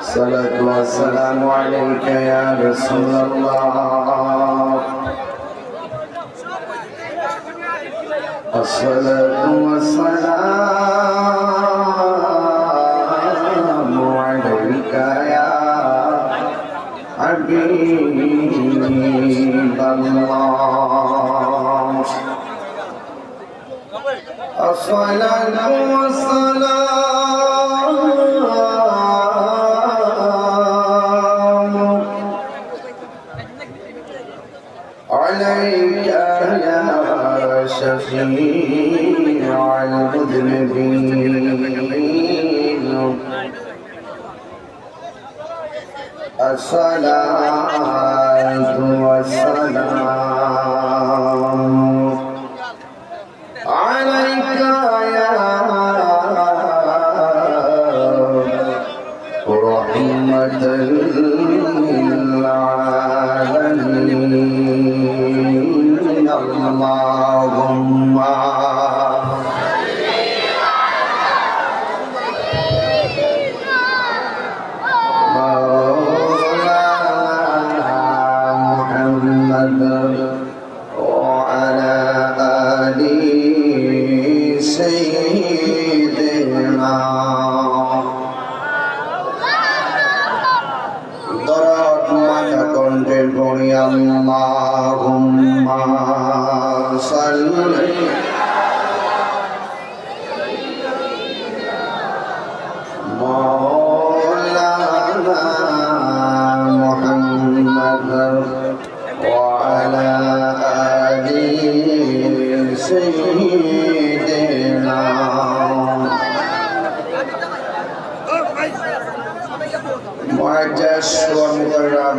الصلاة والسلام عليك يا رسول الله. الصلاة والسلام عليك يا حبيب الله. الصلاة والسلام عليك يا شفيع المذنبين. الصلاة والسلام عليك يا رحمة للعالمين. اللهم Allahumma salli Maulana Muhammad wa ala ali sayyidina. Mu'ajjaz wa mukarram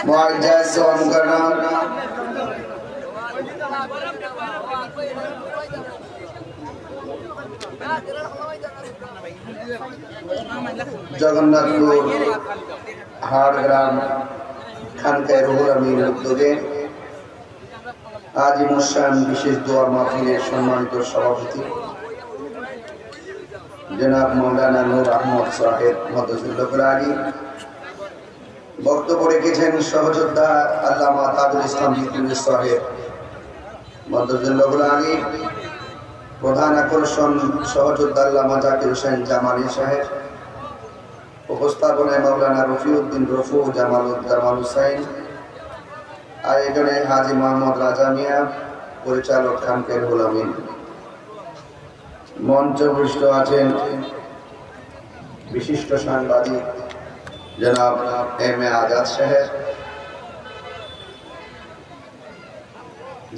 मुआज़्ज़ज़ व मुकर्रम জগন্নাথপুর হাড়গ্রাম খানকায় রুহুল আমিনের উদ্যোগে আজ অনুষ্ঠান বিশেষ দোয়া মাহফিলের সম্মানিত সভাপতি জনাব মৌলানা নূর আহমদ সাহেব মদদুল্লাহ আলী, বক্তব্য রেখেছেন সহযোদ্ধা আল্লামা তাজুল ইসলাম বিদ্রুল সাহেব মদদুল্লাহ আলী, প্রধান আকর্ষণ সহযোদ্ধা আল্লামা জাকির হোসেন জামালি সাহেব, উপস্থাপনায় মাওলানা রফিউদ্দিন রফু জামাল হুসাইন, আয়োজনে হাজী মোহাম্মদ রাজা মিয়া, পরিচালক খানকার রুহুল আমিন। মঞ্চভূষ্ট আছেন বিশিষ্ট সাংবাদিক জনাব এম এ আজাদ সাহেব।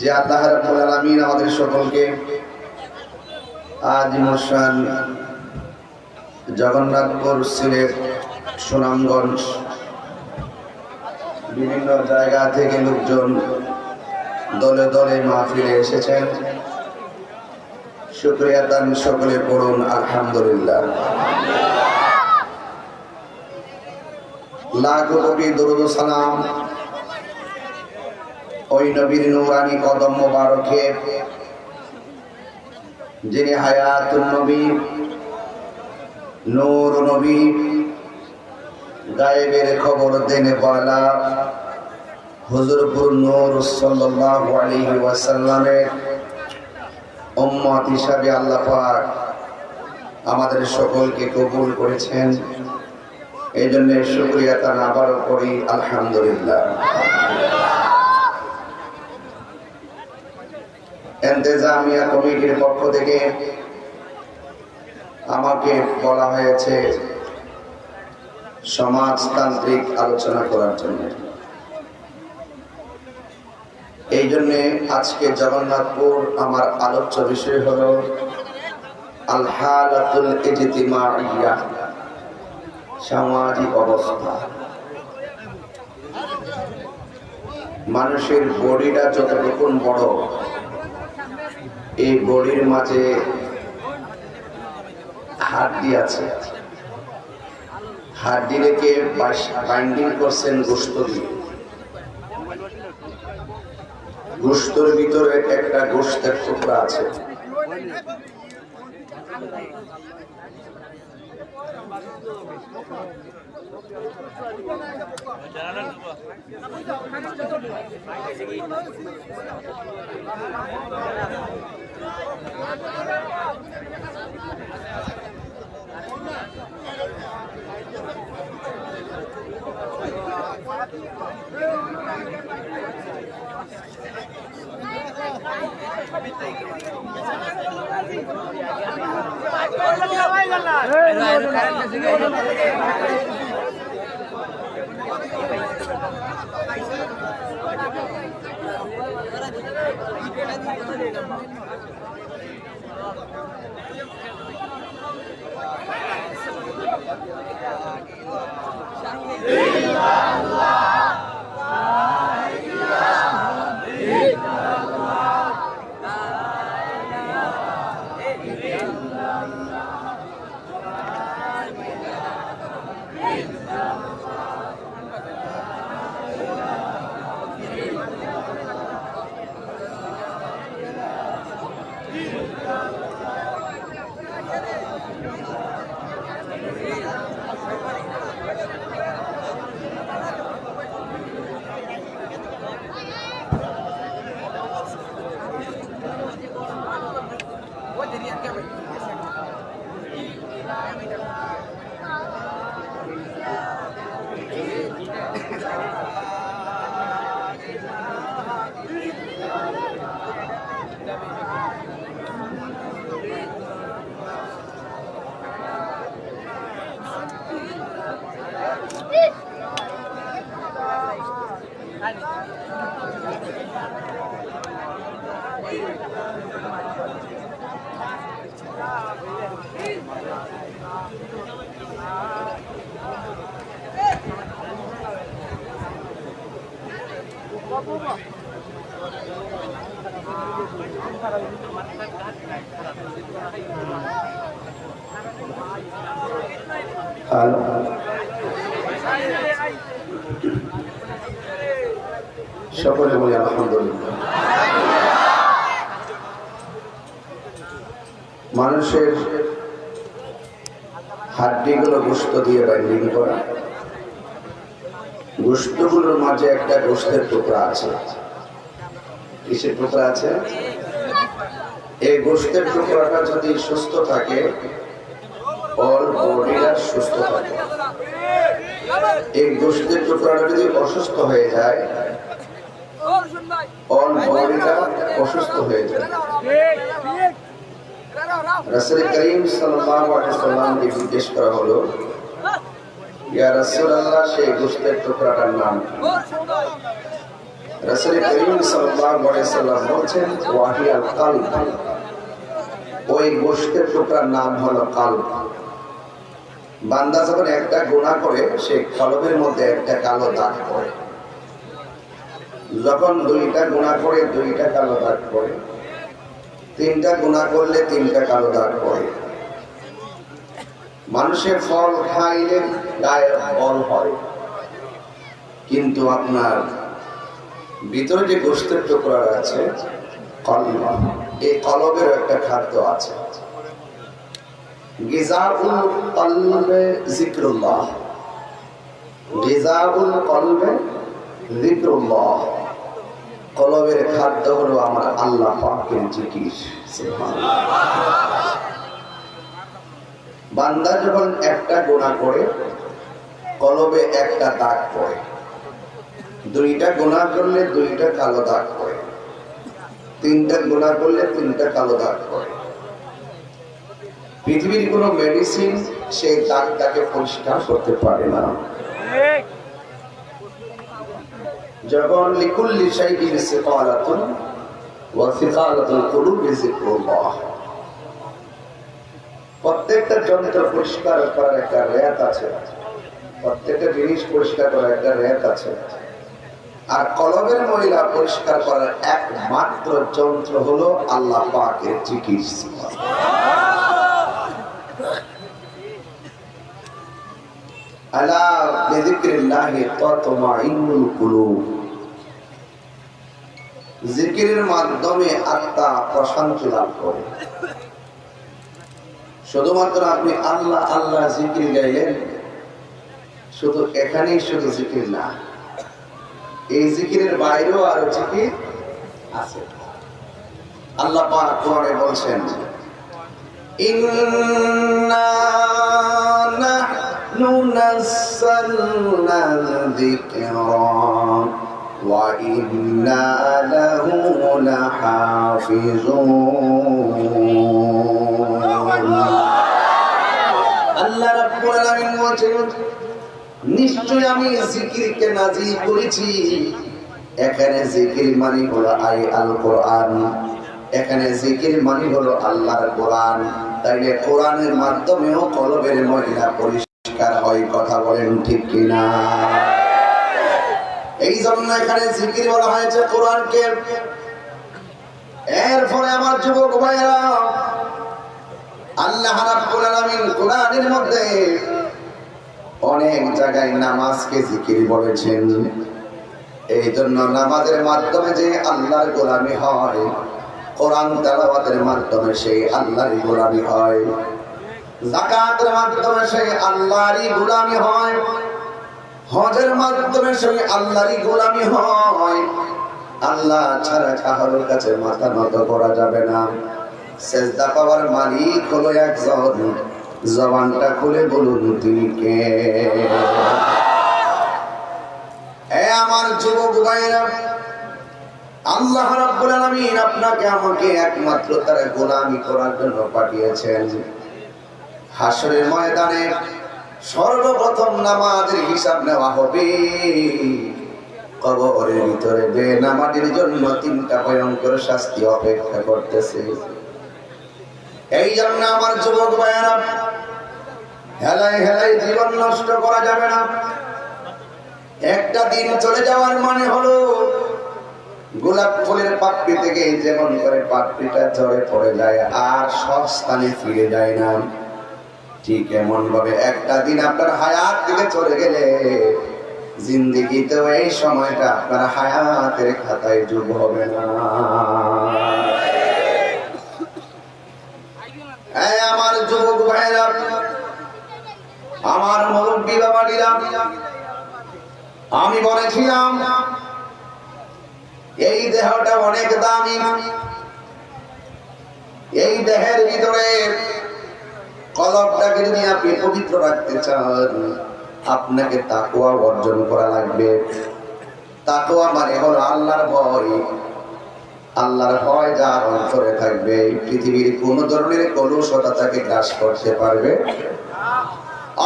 যে আল্লাহ রাব্বুল আলামিন আমাদের সকলকে আজ অনুষ্ঠান জগন্নাথপুর, সিলেট, সুনামগঞ্জ বিভিন্ন জায়গা থেকে লোকজন দলে দলে মাহফিলে এসেছেন। শুকরিয়া দান সকলে পড়ুন আলহামদুলিল্লাহ। লাখো কোটি দরুদ ও সালাম ওই নবীর নূরানি কদম মোবারকে, যিনি হায়াতুন নবী, নূর নবী, গায়েবের খবর দেনে ওয়ালা হুজুরপুর নূর সাল্লাল্লাহু আলাইহি ওয়াসাল্লামের উম্মত হিসাবে আল্লাহ পাক আমাদের সকলকে কবুল করেছেন। এই জন্য শুকরিয়া তার আবারও করি আলহামদুলিল্লাহ। ইন্তেজামিয়া কমিটির পক্ষ থেকে আমাকে বলা হয়েছে সমাজতান্ত্রিক আলোচনা করার জন্য। এই জন্যে আজকে জগন্নাথপুর আমার আলোচ্য বিষয় হলো আল হালাতুল ইজতিমাইয়া, সামাজিক অবস্থা। মানুষের বডিটা যতটুকু বড়, এই বডির মাঝে হাড্ডি আছে। হাড্ডি রেখে বাইন্ডিং করছেন গোশত দিয়ে। গোশতের ভিতরে একটা গোশতের টুকরা আছে, সকলে বলি আলহামদুলিল্লাহ। মানুষের হাড্ডিগুলো গোশত দিয়ে বাইন্ডিং করা, গোশতগুলোর মাঝে একটা গোশতের টুকরা আছে। কিসের টুকরা আছে? এই গোশতের টুকরাটা যদি সুস্থ থাকে, অল বডিটা সুস্থ থাকে। এই গোশতের টুকরাটা যদি অসুস্থ হয়ে যায়, অল বডিটা অসুস্থ হয়ে যায়। রাসূল করিম সাল্লাল্লাহু আলাইহি ওয়াসাল্লামকে জিজ্ঞেস করা হলো, ইয়া রাসূলুল্লাহ, সেই গোশতের টুকরাটার নাম কি? রাসূল করিম সাল্লাল্লাহু আলাইহি ওয়াসাল্লাম বলেন, ওয়াহিয়াল কলব। ওই গোশতের টুকরার নাম হলো কলব। বান্দা যখন একটা গুনাহ করে, সেই কলবের মধ্যে একটা কালো দাগ পড়ে। যখন দুইটা গুনাহ করে, দুইটা কালো দাগ পড়ে। তিনটা গুনাহ করলে তিনটা কালো দাগ পড়ে। মানুষের ফল খাইলে গায়ে বল হয়, কিন্তু আপনার ভিতরে যে গোশতের টুকরা আছে কলব, এই কলবের একটা খাদ্য আছে। গিজাউল কলবে যিকরুল্লাহ, গিজাউল কলবে যিকরুল্লাহ। কলবের খাদ্য হলো আমার আল্লাহ পাকের জিকির। সুবহানাল্লাহ। বান্দা যখন একটা গুনাহ করে, কলবে একটা দাগ পড়ে। দুইটা গুনাহ করলে দুইটা কালো দাগ পড়ে। তিনটা গুনাহ করলে তিনটা কালো দাগ পড়ে। পৃথিবীর কোনো মেডিসিন সেই দাগটাকে পরিষ্কার করতে পারে না। যখন লিকুল্লি শাইইন সিকালাতুন ওয়া সিকালাতুল কুলুবি যিকরুল্লাহ। প্রত্যেকটা যন্ত্র পরিষ্কার করার একটা রেত আছে, প্রত্যেকটা জিনিস পরিষ্কার করার একটা রেত আছে। আর কলবের ময়লা পরিষ্কার করার একমাত্র যন্ত্র হলো আল্লাহ পাকের জিকির। আলা বিযিকরিল্লাহি তাতমাইন্নুল কুলুব। জিকিরের মাধ্যমে আত্মা প্রশান্তি লাভ করে। শুধুমাত্র আপনি আল্লাহ আল্লাহ জিকির গাইলেন, শুধু এখানেই শুধু জিকির না, এই জিকিরের বাইরেও আরো জিকির আছে। আল্লাহ পাক কোরআনে বলছেন, ইন্না নাহনু নাযালনা যিকরা ওয়া ইন্না লাহু লাহাফিজুন। আল্লাহ রাব্বুল আলামিন বলেন, নিশ্চয় আমি জিকিরকে নাজিল করেছি। এখানে জিকির মানে হলো আল কোরআন, এখানে জিকির মানে হলো আল্লাহর কোরআন। তাইলে কোরআনের মাধ্যমেও কলবের ময়লা পরিষ্কার হয়। কথা বলেন ঠিক কিনা? এই জন্য এখানে জিকির বলা হয়েছে কোরআনকে। এরপরে আমার যুবক ভাইরা, আল্লাহ রাব্বুল আলামিন কোরআনের মধ্যে অনেক জায়গায় নামাজকে জিকির বলেছেন। এই জন্য নামাজের মাধ্যমে যে আল্লাহর গোলামি হয়, কোরআন তেলাওয়াতের মাধ্যমে সেই আল্লাহরই গোলামি হয়, যাকাতের মাধ্যমে সেই আল্লাহরই গোলামি হয়, হজের মাধ্যমে সেই আল্লাহরই গোলামি হয়। আল্লাহ ছাড়া কারোর কাছে মাথা নত করা যাবে না। সেজদা পাওয়ার মালিক হলো একজন। জবানটা খুলে বলুন তিনি কে? আমার যুবক ভাইরা, আল্লাহ রাব্বুল আলামিন আপনাকে আমাকে একমাত্র তার গোলামি করার জন্য পাঠিয়েছেন। হাসরের ময়দানে সর্বপ্রথম নামাজের হিসাব নেওয়া হবে। কবরের ভিতরে বেনামাজির জন্য 3টা ভয়ঙ্কর শাস্তি অপেক্ষা করতেছে। এই জন্য আমার যুবক ভাইয়েরা, হেলায় হেলায় জীবন নষ্ট করা যাবে না। একটা দিন চলে যাওয়ার মানে হলো গোলাপ ফুলের পাপড়ি থেকে যেমন করে পাপড়িটা ঝরে পড়ে যায় আর সব স্থানে ফিরে যায় না, ঠিক এমন ভাবে একটা দিন আপনার হায়াত থেকে চলে গেলে জিন্দেগিতেও এই সময়টা আপনার হায়াতের খাতায় যোগ হবে না। আমার যুবক ভাইরা, আমার মুরব্বী বাবারা, আমি বলেছিলাম এই দেহটা অনেক দামি। এই দেহের ভিতরে কলবটাকে যদি আপনি পবিত্র রাখতে চান, আপনাকে তাকওয়া অর্জন করা লাগবে। তাকওয়া মানে হলো আল্লাহর ভয়। আল্লাহর ভয় যার অন্তরে থাকবে, পৃথিবীর কোন ধরনের কলুষতা তাকে গ্রাস করতে পারবে।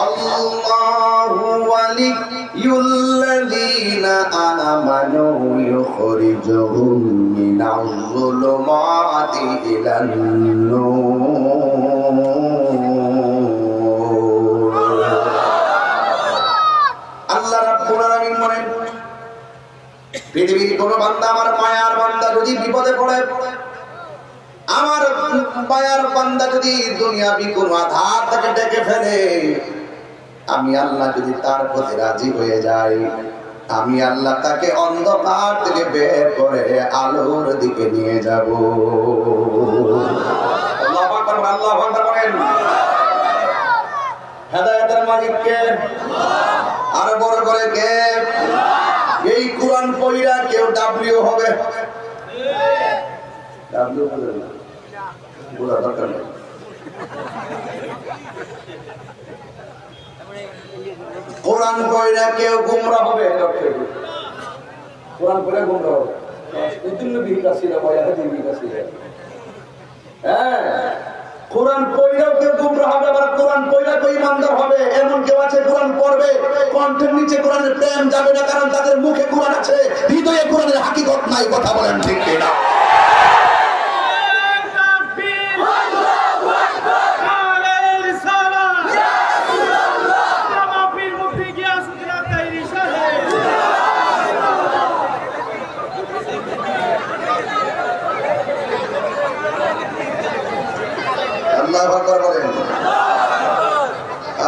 আল্লাহু ওয়ালিয়ুল্লাযীনা আমানু ইউখরিজুহুম মিনাজ যুলুমাতি ইলান নূর। আল্লাহ রাব্বুল আলামিন বলেন, পৃথিবীর কোন বান্দা, আমার মায়ার বান্দা যদি বিপদে পড়ে, আমার মায়ার বান্দা যদি দুনিয়াবি কোন আধার তাকে ডেকে ফেলে, আমি আল্লাহ যদি তার প্রতি রাজি হয়ে যাই, আমি আল্লাহ তাকে অন্ধকার থেকে বের করে আলোর দিকে নিয়ে যাব। আল্লাহু আকবার, আল্লাহু আকবার বলেন। হেদায়েতের মালিক কে? আর বড় করে কে? এই কোরআন পড়িরা কেউ ডাব্লিউ হবে? ডাব্লিউ হবে না, বলা দরকার নেই। কোরআন পড়িরা কেউ গুমরা হবে? কোরআন পড়ে গুমরা হবে? হ্যাঁ, কোরআন পড়লেও কেউ গুমরা হবে, আবার কোরআন পড়লে কেউ ইমানদার হবে। এমন কেউ আছে কোরআন পড়বে, কণ্ঠের নিচে কোরআনের প্রেম যাবে না, কারণ তাদের মুখে কোরআন আছে, হৃদয়ে কোরআনের হাকিকত নাই। কথা বলেন ঠিক কিনা?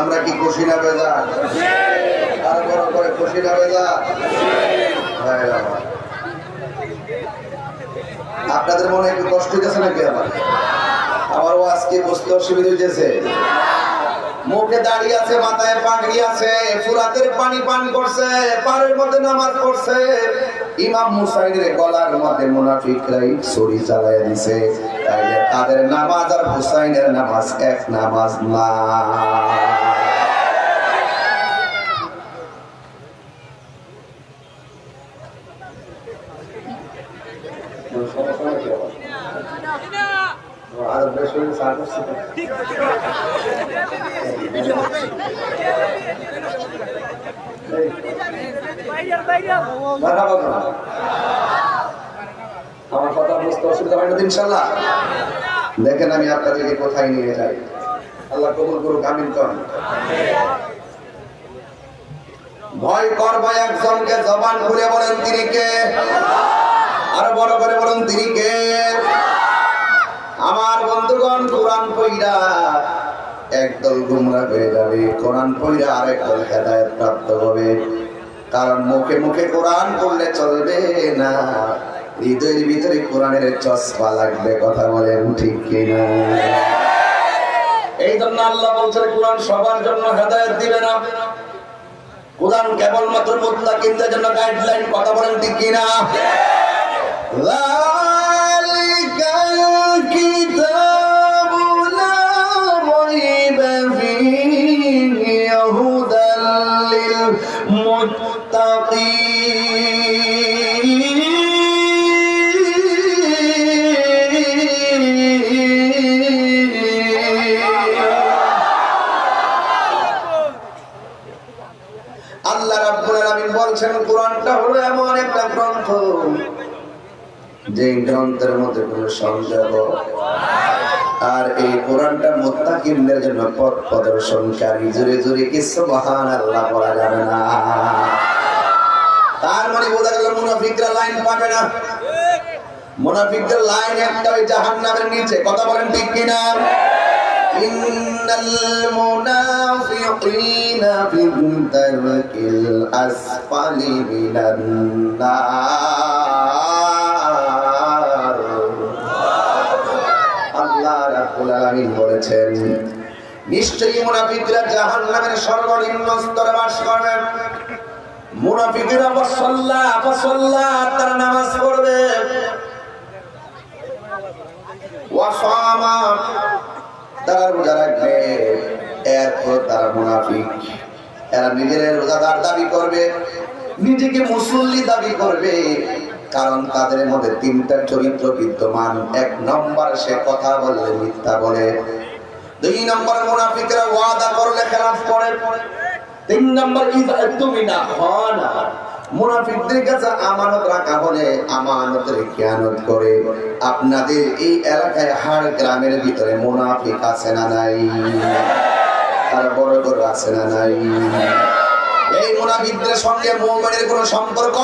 আমরা কি খুশি না বেজা? আর বড় করে খুশি না বেজা? আপনাদের মনে একটু কষ্ট হইতেছে নাকি? আমার আজকে বুঝতে অসুবিধা হইতেছে। মুখে দাঁড়িয়ে আছে, মাথায় পাগড়ি আছে, ফুরাতের পানি পান করছে, পাড়ের মধ্যে নামাজ পড়ছে। ইমাম মুসাইনের গলার মধ্যে মুনাফিকরাই ছুরি চালাইয়া দিছে। তাইলে তাদের নামাজ আর হুসাইনের নামাজ এক নামাজ না। আমার কথা বুঝতে অসুবিধা হয় না ইনশাআল্লাহ? দেখেন আমি আপনাদেরকে কোথায় নিয়ে যাই। আল্লাহ কবুল করুক, আমিন করুন। ভয় করবো একজনকে, জবান খুলে বলেন তিনি কে? আরো বড় করে বলেন তিনি কে? আমার বন্ধুগণ, কোরআন পড়া একদল গুমরা হয়ে যাবে, কোরআন পড়া আরেক দল হেদায়েত প্রাপ্ত হবে। কারণ মুখে মুখে কোরআন পড়লে চলবে না, হৃদয়ের ভিতরে কোরআনের চশমা লাগবে। কথা বলেন ঠিক কিনা? এই জন্য আল্লাহ বলছেন কোরআন সবার জন্য হেদায়েত দিবে না, কোরআন কেবলমাত্র মুত্তাকিনদের জন্য গাইডলাইন। কথা বলেন ঠিক কিনা? আল্লাহ রাব্বুল আলামিন বলছেন কোরআনটা হলো এমন একটা গ্রন্থ যে গ্রন্থের মধ্যে কোনো সন্দেহ, আর এই কোরআনটা মুত্তাকিনদের জন্য পথ প্রদর্শনকারী। জোরে জোরে কি সুবহানাল্লাহ বলা যাবে না? তার মানে বোঝা গেল মুনাফিকরা লাইন পাবে না। মুনাফিকদের লাইন একটা ওই জাহান্নামের নিচে। কথা বলেন ঠিক কিনা? ইন্নাল মুনাফিকিনা ফিদ দারকিল আসফালি মিনান নার। আল্লাহ রাব্বুল আলামিন বলেছেন নিশ্চয়ই মুনাফিকরা জাহান্নামের সর্বনিম্ন স্তরে বাস করবে। মুনাফিকরা ফাসাল্লা তারা নামাজ পড়বে, ওয়াসামা তারা রোজা রাখবে, এরপর তারা মুনাফিক। এরা নিজের রোজাদার দাবি করবে, নিজেকে মুসল্লি দাবি করবে, কারণ তাদের মধ্যে তিনটা চরিত্র বিদ্যমান। এক নম্বর, সে কথা বললে মিথ্যা বলে। দুই নম্বর, মুনাফিকরা ওয়াদা করলে খেলাফ করে। তিন নম্বর, ইযআতুমিনা খানা, মুনাফিকদের কাছে আমানত রাখা হলে আমানতের খেয়ানত করে। আপনাদের এই এলাকায় হাড় গ্রামের ভিতরে মুনাফিক আছে না নাই? আর বড় বড় আছে না নাই? এই মুনাফিকদের সঙ্গে মুমিনের কোনো সম্পর্ক,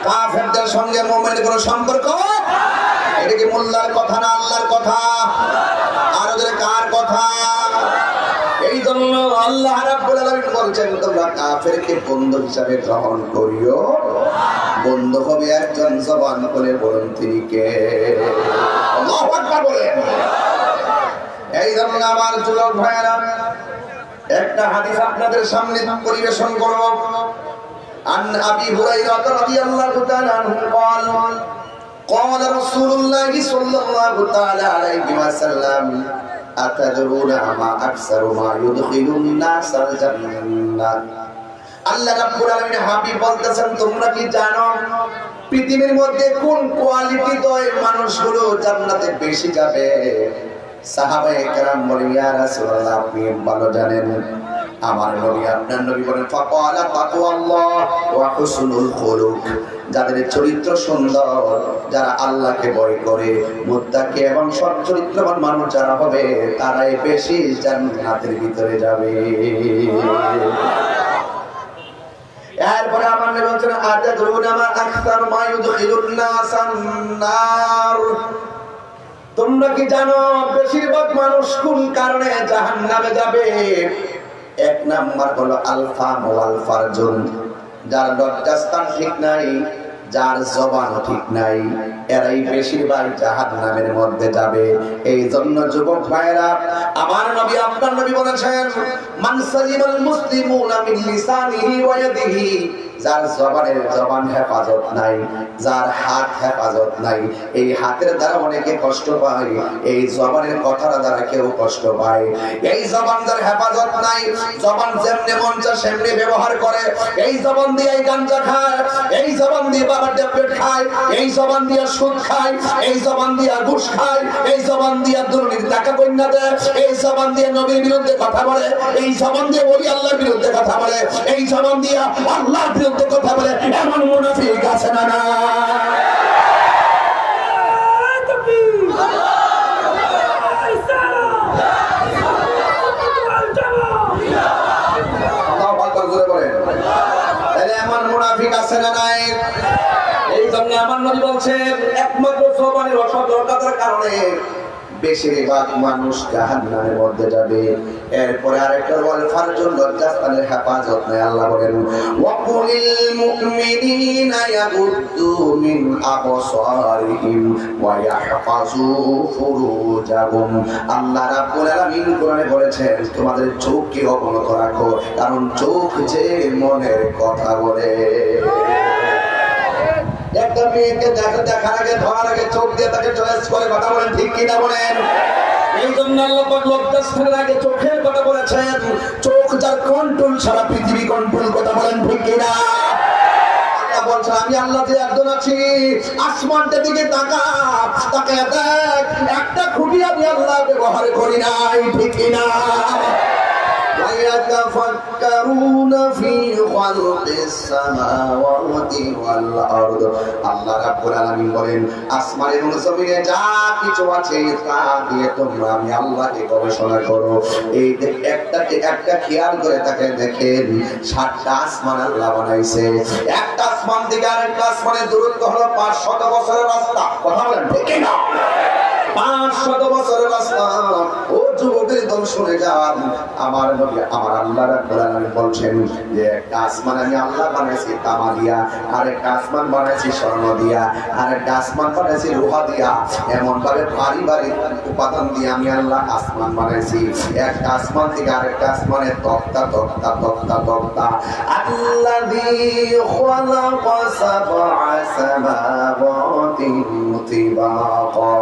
কাফেরদের সঙ্গে মুমিনের কোনো সম্পর্ক? এটা কি মোল্লার কথা না আল্লাহর কথা? আর ওদের কার কথা? এই জন্য আল্লাহ রাব্বুল আলামিন বলছেন তোমরা কাফেরকে বন্ধু হিসাবে গ্রহণ করিও। বন্ধু হবে একজন, জবান খুলে বলুন তিনি কে? আল্লাহু আকবার বলেন। এই জন্য আমার যুবক ভাইয়েরা, একটা হাদিস আপনাদের সামনে পরিবেশন করব। আন আবি হুরায়রা রাদিয়াল্লাহু তাআলা আনহু قال قال رسول الله صلى الله تعالى عليه وسلم أتدرون ما أكثر ما يدخل الناس الجنة। আল্লাহ রাব্বুল আলামিন হাবিব বলতেছেন তোমরা কি জানো পৃথিবীর মধ্যে কোন কোয়ালিটির মানুষগুলো জান্নাতে বেশি যাবে? সাহাবায়ে কেরাম বলেন ইয়া রাসূলুল্লাহ আপনি ভালো জানেন। আমার নবী আপনার নবী বলেন ফাকালা তাকওয়াল্লাহ ওয়া হুসনুল খুলুক, যাদের চরিত্র সুন্দর, যারা আল্লাহকে ভয় করে, মুত্তাকি এবং সৎ চরিত্রবান মানুষ যারা হবে তারাই বেশি জান্নাতের ভিতরে যাবে। এরপরে আমার নবী বলেন আতাদরুনা মা আকসার মা ইউদখিলুন নাসান নার, তোমরা কি জানো বেশিরভাগ মানুষ কোন কারণে জাহান্নামে যাবে? এক নাম্বার হলো আলফা ওয়াল ফারজুন, যার লজ্জাস্থান ঠিক নাই, যার জবানও ঠিক নাই এরাই বেশিরভাগ জাহান্নামের মধ্যে যাবে। এই জন্য যুবক ভাইরা, আমার নবী আপনার নবী বলেছেন, মান সালিমাল মুসলিমুনা মিন লিসানিহি ওয়া ইয়াদিহি, যার জবান হেফাজত নাই, যার হাত হেফাজত নাই, এই হাতের দ্বারা অনেকে কষ্ট পায়, এই জবানের কথার দ্বারা কেউ কষ্ট পায়। এই জবান যার হেফাজত নাই, জবান যেমনি মন চায় সেমনি ব্যবহার করে, এই জবান দিয়ে গাঁজা খায়, এই জবান দিয়ে বাবার ট্যাবলেট খায়, এই জবান দিয়ে সুদ খায়, এই জবান দিয়ে ঘুষ খায়, এই জবান দিয়ে দুর্নীতির টাকা কন্যা দেয়, এই জবান দিয়ে নবীর বিরুদ্ধে কথা বলে, এই জবান দিয়ে ওলি আল্লাহর বিরুদ্ধে কথা বলে, এই জবান দিয়ে আল্লাহর বিরুদ্ধে কথা বলে, এমন মুনাফিক আছে না না? এমন মুনাফিক আছে না নাই? এই জন্য আমার নবী বলছেন, একমাত্র জবানের অসতর্কতার কারণে বেশিরভাগ মানুষ জাহান্নামের মধ্যে যাবে। এরপরে আরেকটা বল, ফারজুল লজ্জাস্থানের হেফাজত নাই। আল্লাহ বলেন, ওয়াকুলিল মুমিনিনা ইয়াগুদ্দু মিন আবসারিহিম ওয়া ইয়াহফাজু ফুরুজাহুম। আল্লাহ রাব্বুল আলামিন কোরআনে বলেছেন, তোমাদের চোখকে অবনত রাখো, কারণ চোখ যে মনের কথা বলে। একটা মেয়েকে দেখার আগে, ধরার আগে চোখ দিয়ে তাকে চয়েস করে কথা বলেন, ঠিক কিনা বলেন? এই জন্য আল্লাহ পাক লজ্জাস্থানের আগে চোখের কথা বলেছেন। চোখ যার কন্ট্রোল, সারা পৃথিবী কন্ট্রোল, কথা বলেন ঠিক কিনা? আল্লাহ বলছে, আমি আল্লাহ যে একজন আছি, আসমানটার দিকে তাকা, তাকায় দেখ, একটা খুঁটি আমি আল্লাহ ব্যবহার করি নাই, ঠিক কিনা? وَيَتَفَكَّرُونَ فِي خَلْقِ السَّمَاوَاتِ وَالْأَرْضِ। আল্লাহ রাব্বুল আলামিন বলেন, আসমান এবং জমিনে যা কিছু আছে তা দিয়ে তোমরা আমি আল্লাহকে গবেষণা করো। এই একটাকে একটা খেয়াল করে তাকে দেখেন, 7টা আসমান আল্লাহ বানাইছে। একটা আসমান থেকে আরেকটা আসমানের দূরত্ব হলো 500 বছরের রাস্তা, কথা বলেন ঠিক কিনা? 500 বছরের রাস্তা। ও যুবকের দল শুনে যান, আমার নবী আমার আল্লাহ রাব্বুল আলামিন বলছেন যে একটা আসমান আমি আল্লাহ বানাইছি তামা দিয়া, আরেকটা আসমান বানাইছি স্বর্ণ দিয়া, আরেকটা আসমান বানাইছি লোহা দিয়া। এমন ভাবে ভারী ভারী উপাদান দিয়ে আমি আল্লাহ আসমান বানাইছি। একটা আসমান থেকে আরেকটা আসমানে তক্তা তক্তা তক্তা তক্তা। আল্লাযী খালাকা সাবআ সামাওয়াতি তিবাকা।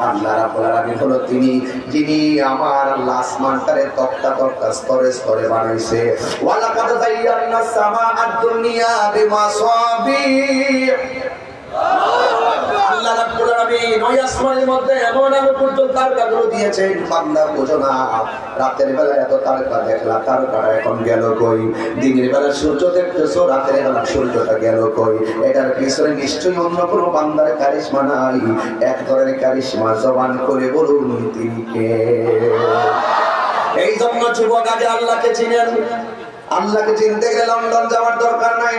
আল্লাহ রাব্বুল আলামিন হলো তিনি, যিনি আমার আল্লাহ আসমানটারে তক্তা তক্তা স্তরে স্তরে বানাইছে। ওয়ালাকাদ যায়্যানাস সামাআদ দুনিয়া বিমাসাবিহ। আল্লাহ রাব্বুল আলামিন ওই আসমানের মধ্যে এমন এমন পর্যন্ত তারকাগুলো দিয়েছেন, বান্দা বোঝো না। রাতের বেলা এত তারকা দেখলা, তারকাটা এখন গেল কই? দিনের বেলা সূর্য দেখতেছো, রাতের বেলা সূর্যটা গেল কই? এটার পিছনে নিশ্চয়ই অন্য কোনো বান্দার কারিশমা নাই। এক ধরনের কারিশমা, জবান করে বলুন তিনি কে? এই জন্য যুবক আগে আল্লাহকে চিনেন। আল্লাহকে চিনতে গেলে লন্ডন যাওয়ার দরকার নাই,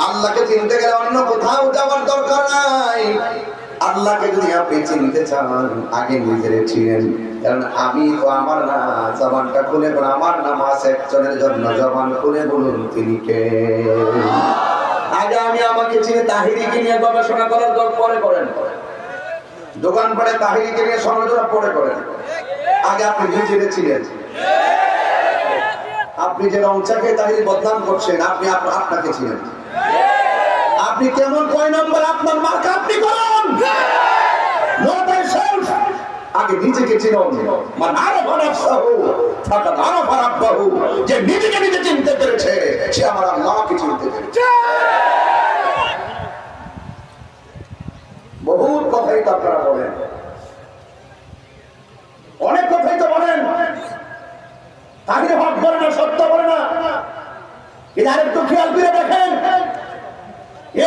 আল্লাহকে চিনতে গেলে অন্য কোথাও যাওয়ার দরকার নাই। আল্লাহকে যদি আপনি চিনতে চান, আগে নিজেরে চিনেন। কারণ আমি তো আমার না, জবানটা খুলে বলুন, আমার নামাজ একজনের জন্য, জবান খুলে বলুন তিনি কে? আগে আমি আমাকে চিনি। তাহিরিকে নিয়ে গবেষণা করার পরে করেন, দোকান পড়ে তাহিরিকে নিয়ে সমালোচনা পরে করেন। আগে আপনি নিজেরে চিনেন। আপনি যে রংচাকে তাহিরি বদনাম করছেন, আপনি আপনাকে চিনেন। আপনি কেমন কয় নম্বর, আপনার মার্কা আপনি করুন। আগে নিজেকে চিনুন। যে নিজেকে নিজে চিনতে পেরেছে, সে আমার আল্লাহকে চিনতে পেরেছে। বহুত কথাই তো আপনারা বলেন, অনেক কথাই তো বলেন, তাহিরে হক বলে না, সত্য বলে না। কিন্তু আরেকটু খেয়াল করে দেখেন,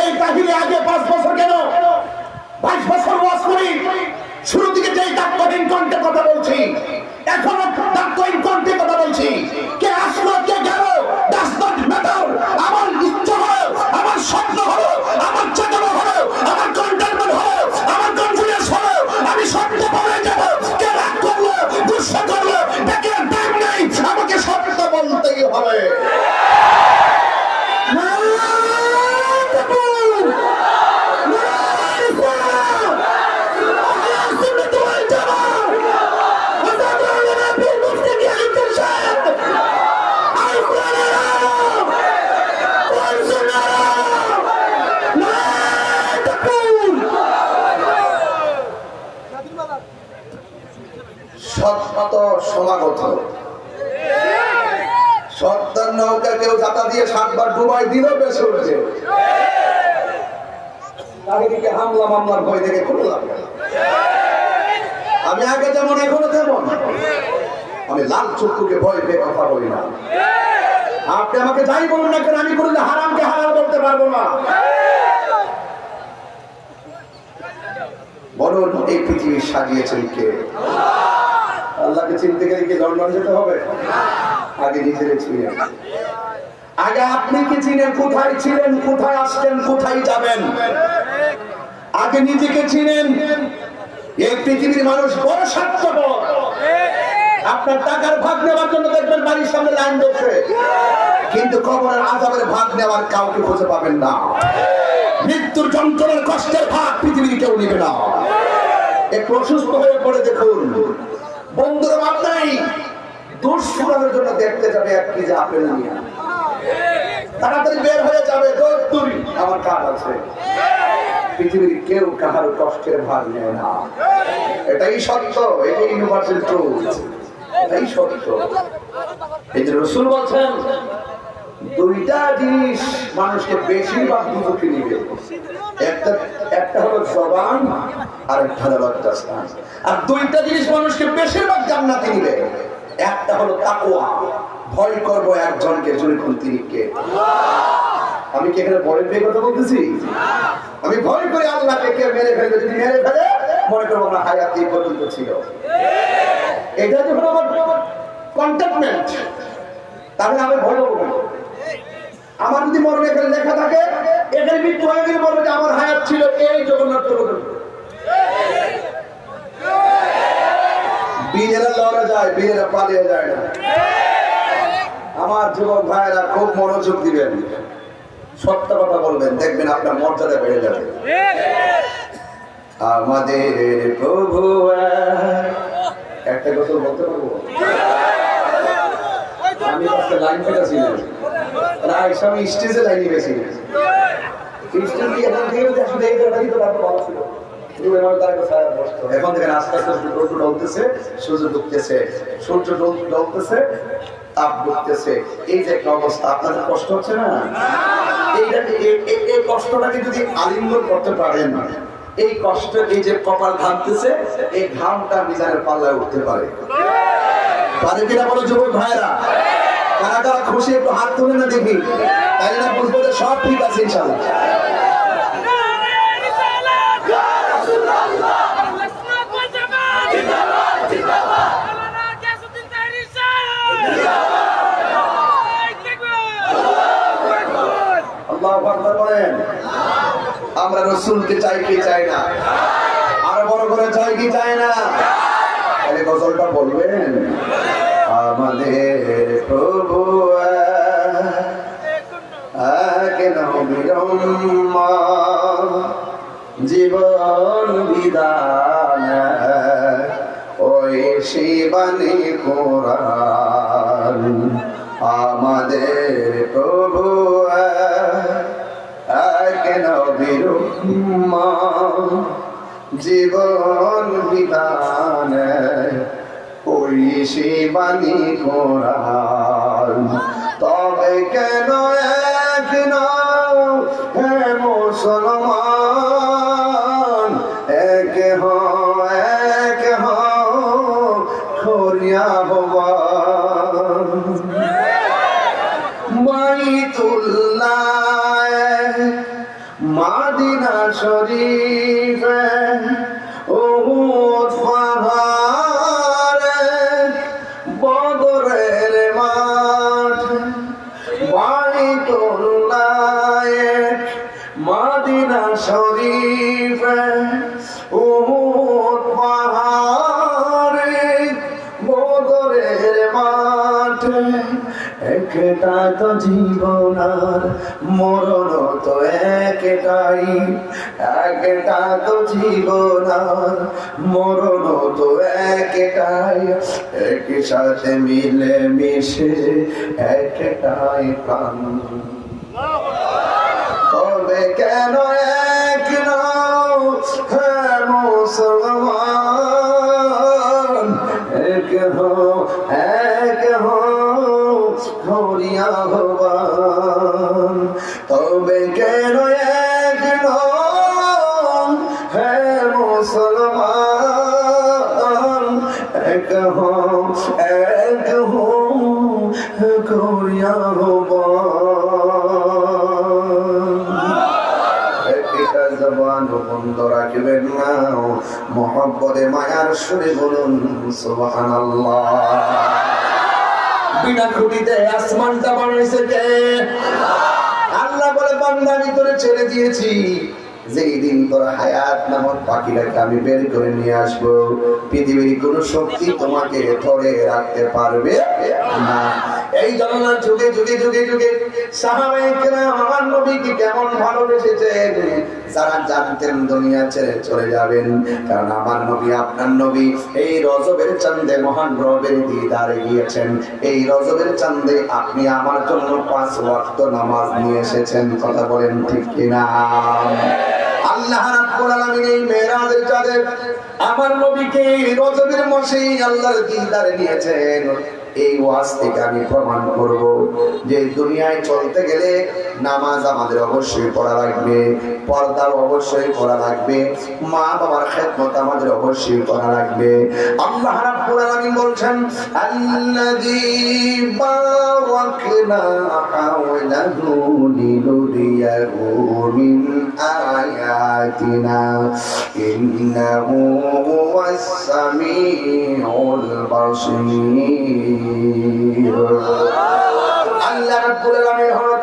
এই তাহিরে আগে 5 বছর কেন 22 বছর ওয়াজ করি, শুরু থেকে যেই তাৎপর্যহীন কণ্ঠে কথা বলছি, এখনো তাৎপর্যহীন কণ্ঠে কথা বলছি। কে আসলো কে গেল, that's not matter। আমার ইচ্ছা হলো, আমার স্বপ্ন হলো, আমার চেতনা হলো, আমার কন্টেন্টমেন্ট হলো, আমার কনফিডেন্স হলো, আমি সত্য বলে যাব। কে রাগ করলো, গুসা করলো, দেখে টাইম নেই, আমাকে সত্য বলতেই হবে। হতো। সত্তর নৌকা কেউ জাতা দিয়ে 7 বার ডুবাই দিল বেঁচে উঠছে। চারিদিকে হামলা মামলার ভয় থেকে কোনো লাভ নেই। আমি আগে যেমন এখনো তেমন, আমি লাল চক্ষুকে ভয় পেয়ে কথা বলি না। আপনি আমাকে যাই বলুন না কেন, আমি করলে হারামকে হালাল বলতে পারবো না। বলুন এই পৃথিবী সাজিয়েছেন কে? আল্লাহকে চিনতে গেলে কি লন্ডন যেতে হবে? আগে নিজেরে চিনেন। আগে আপনি কি চিনেন? কোথায় ছিলেন, কোথায় আসছেন, কোথায় যাবেন? আগে নিজেকে চিনেন। এই পৃথিবীর মানুষ বড় স্বার্থপর। আপনার টাকার ভাগ নেওয়ার জন্য দেখবেন বাড়ির সামনে লাইন ধরছে, কিন্তু কবরের আযাবের ভাগ নেওয়ার কাউকে খুঁজে পাবেন না। মৃত্যুর যন্ত্রণার কষ্টের ভাগ পৃথিবীর কেউ নেবে না। একটু অসুস্থ হয়ে পড়ে দেখুন, বন্ধুরা ভাব নাই, দোষ ফুরানোর জন্য দেখতে যাবে এক কেজি আপেল নিয়ে, তাড়াতাড়ি বের হয়ে যাবে, দৌড় আমার কাজ আছে। পৃথিবীর কেউ কাহার কষ্টের ভাগ নেয় না। এটাই সত্য, এটাই ইউনিভার্সাল ট্রুথ, এটাই সত্য। এই যে রাসূল বলছেন, দুইটা জিনিস মানুষকে বেশিরভাগ দুঃখে নিবে। একটা হলো জবান, আর একটা হলো লজ্জাস্থান। আর দুইটা জিনিস মানুষকে বেশিরভাগ জান্নাতে নিবে। একটা হলো তাকওয়া, ভয় করব একজনকে, জোরে কোন তিনি কে? আমি কি এখানে ভয় পেয়ে কথা বলতেছি? আমি ভয় করি আল্লাহকে কে মেরে ফেলবে। যদি মেরে ফেলে মনে করবো আমার হায়াত এই পর্যন্ত ছিল। এটা যখন আমার কন্টেটমেন্ট, তাহলে আমি ভয় পাবো না। আমার যদি মরণে এখানে লেখা থাকে, এখানে মৃত্যু হয়ে গেলে বলবো যে আমার হায়াত ছিল এই জগন্নাথ পর্যন্ত। বীরেরা লড়া যায়, বীরেরা পালিয়ে যায় না। আমার যুবক ভাইয়েরা খুব মনোযোগ দিবেন, সত্য কথা বলবেন, দেখবেন আপনার মর্যাদা বেড়ে যাবে। আমাদের প্রভু একটা কথা বলতে পারবো? আমি আজকে লাইন পেয়েছিলাম, আমি স্টেজে লাইনে গেছি। এখন দেখেন আস্তে আস্তে সূর্য ডলতেছে, সূর্য ডুবতেছে, সূর্য ডলতেছে, তাপ ডুবতেছে। এই যে একটা অবস্থা, আপনাদের কষ্ট হচ্ছে না? এই কষ্টটাকে যদি আলিঙ্গন করতে পারেন, এই কষ্ট, এই যে কপাল ঘামতেছে, এই ঘামটা মিজানের পাল্লায় উঠতে পারে। পারে কিনা বলো যুবক ভাইরা? কারা কারা খুশি একটু হাত তুলে না দেখি, তাই না বুঝবো যে সব ঠিক আছে ইনশাআল্লাহ। আল্লাহু আকবার বলেন। আমরা রাসূলকে চাই কি চাই না? আরো বড় করে চাই কি চাই না? তাহলে গজলটা বলবেন, আমাদের প্রভু জীবন বিধান, ওই শিবানী কোরআন। আমাদের প্রভু জীবন বিধান, ওই শিবানী কোরআন। তবে কেন এক নও হে মুসলমান, এক করিয়া ভগবান। বাইতুল্লাহ মাদিনা শরীফ, উহুদ পাহাড়, বদরের মাঠ। বাইতুল্লাহ মাদিনা শরীফ, উহুদ পাহাড়, বদরের মাঠ। একটা তো জীবন আর মরণ তো একটাই, একটা তো জীবন আর মরণ তো একটাই। একই সাথে মিলে মিশে একটাই প্রাণ। তবে কেন এক নও হে মুসলমান, এক হও করিয়া আহ্বান, তবে কেন এক হে মুসলমান, এক করিয়া জবান বন্ধ রাখবেন না, মোহাম্মদে মায়ার সুরে বলুন সুবহানাল্লাহ। বিনা খুঁটিতে আসমানটা বানাইছে কে? আল্লাহ বলে বান্দা আমি তোরে ছেড়ে দিয়েছি, যেই দিন তোর হায়াত নামক পাখিটাকে আমি বের করে নিয়ে আসবো, পৃথিবীর কোন শক্তি তোমাকে ধরে রাখতে পারবে না। এই জন্য যুগে যুগে যুগে যুগে সাহাবায়ে কেরাম আমার নবীকে কেমন ভালোবেসেছেন। যারা জানতেন দুনিয়া ছেড়ে চলে যাবেন, কারণ আমার নবী আপনার নবী এই রজবের চাঁদে মহান রবের দিদারে গিয়েছেন। এই রজবের চাঁদে আপনি আমার জন্য 5 ওয়াক্ত নামাজ নিয়ে এসেছেন। কথা বলেন ঠিক কিনা? আল্লাহ রাব্বুল আলামিন এই মেরাজের চাঁদে আমার নবীকে রজবের মাসে আল্লাহর দিদারে নিয়েছেন। এই ওয়াজ থেকে আমি প্রমাণ করব যে দুনিয়ায় চলতে গেলে নামাজ আমাদের অবশ্যই পড়া লাগবে, পর্দা অবশ্যই করা লাগবে, মা বাবার খেদমত আমাদের অবশ্যই করা লাগবে। আল্লাহ রাব্বুল আলামিন বলছেন আল্লাযী বারাকনা হাওলাহু লিনুরিয়াহু মিন আয়াতিনা ইন্নাহু হুয়াস সামিউল বাসীর। আল্লাহ রাব্বুল আলামিন হলেন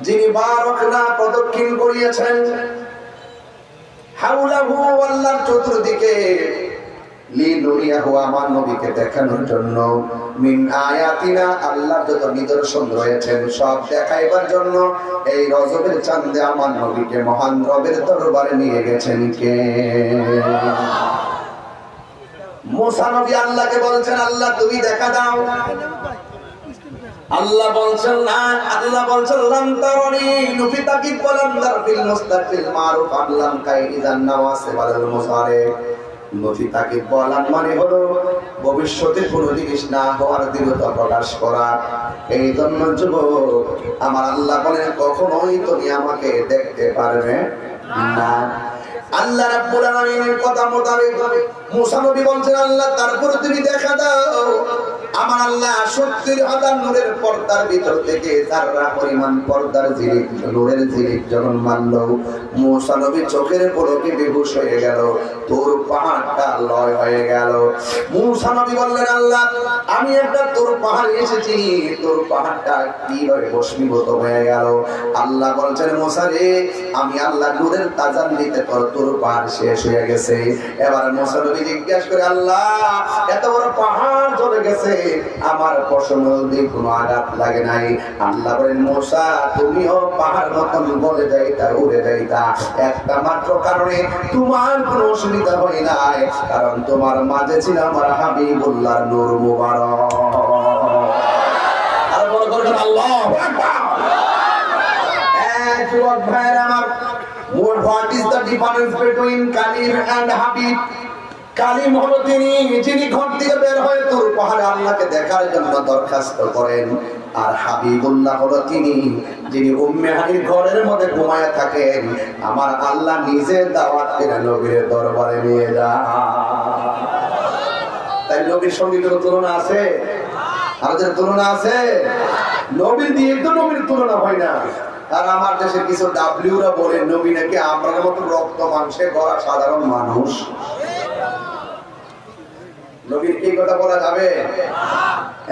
যিনি বারাকনা প্রদক্ষিণ করিয়েছেন হাওলাহু, আল্লাহর চতুর্দিকে, লিনুরিয়াহু আমার নবীকে দেখানোর জন্য, মিন আয়াতিনা আল্লাহর যত নিদর্শন রয়েছেন সব দেখাইবার জন্য এই রজবের চাঁদে আমার নবীকে মহান রবের দরবারে নিয়ে গেছেন কে? মুসা নবী আল্লাহকে বলছেন আল্লাহ তুমি দেখা দাও। আল্লাহ বলছেন না, আল্লাহ বলছেন লাম তারানি নুফিতাকি বলাম দারফিল মুস্তাকিল মারুফ আল্লাম কাইদান নাওয়াসে ওয়াল মুসারে। নফিতাকি বলান মানে হলো ভবিষ্যতে কোনো জিনিস না হওয়ার দৃঢ়তা প্রকাশ করা। এই জন্য যুবক আমার আল্লাহ বলেন কখনোই তুমি আমাকে দেখতে পারবে না। আল্লাহ রাব্বুল আলামিনের কথা মোতাবেক মুসা নবী বলছেন আল্লাহ তারপর তুমি দেখা দাও। আমার আল্লাহ 70,000 নূরের পর্দার ভিতর থেকে যারা পরিমাণ পর্দার ঝিলিক নূরের ঝিলিক যখন মারল, মুসা নবী চোখের পলকে বেহুশ হয়ে গেল, তোর পাহাড়টা লয় হয়ে গেল। মুসা নবী বললেন আল্লাহ আমি একটা তোর পাহাড় এসেছি, তোর পাহাড়টা কিভাবে ভস্মীভূত হয়ে গেল? আল্লাহ বলছেন মুসা রে আমি আল্লাহ নূরের তাজাল্লিতে তোর পাহাড় শেষ হয়ে গেছে। এবার মুসা নবী জিজ্ঞাসা করে আল্লাহ এত বড় পাহাড় চলে গেছে, আমার পশমের দিয়ে কোনো আঘাত লাগে নাই। আল্লাহ বলেন মুসা তুমিও পাহাড় মতন বলে যাইতা উড়ে যাইতা, একটা মাত্র কারণে তোমার কোনো অসুবিধা হয় নাই, কারণ তোমার মাঝে ছিল আমার হাবিবুল্লাহর নূর মুবারক। আর বড় করে আল্লাহু আকবার। যুবক ভাইরা আমার, what is the difference between Kalim and Habib? Kalim হলো যিনি ঘর থেকে বের হয়ে তোর পাহাড়ে আল্লাহকে দেখার জন্য দরখাস্ত করেন, আর হাবিবুল্লাহ হলো যিনি উম্মে হানির ঘরের মধ্যে ঘুমায় থাকেন। আমার আল্লাহ নিজে দাওয়াত করে নবীর দরবারে নিয়ে যায়। তাই নবীর সঙ্গে কোনো তুলনা আছে? আমাদের তুলনা আছে? নবীর দিয়ে তো নবীর তুলনা হয় না। আর আমার দেশের কিছু ডাব্লিউরা বলে নবী নাকি আমরা মতো রক্ত মাংসে গড়া সাধারণ মানুষ। নবীর এই কথা বলা যাবে?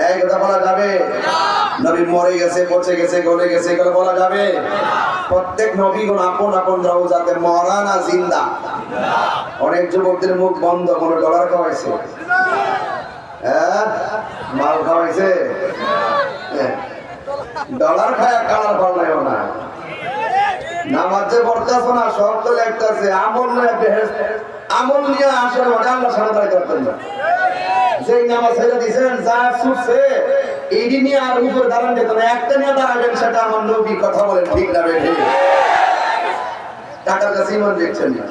এই কথা বলা যাবে? নবী মরে গেছে, পচে গেছে, গলে গেছে, এগুলো বলা যাবে? প্রত্যেক নবী কোন আপন আপন রওজাতে মরা না জিন্দা? অনেক যুবকদের মুখ বন্ধ, মনে ডলার খাওয়াইছে, মাল খাওয়াইছে, ডলার খায় কালার পাল্লাইও না। নামাজে পড়তেছ না, সব তো লেখতেছে আমল নিয়ে আসলে আল্লাহ সামনে করতেন না। যেই নামাজ ছেড়ে দিচ্ছেন যা ছুটছে এইটি নিয়ে আর উপরে দাঁড়ান যেত না, একটা নিয়ে দাঁড়াবেন, সেটা আমার নবী। কথা বলেন ঠিক না বেঠি? টাকার কাছে ইমান দেখছেন না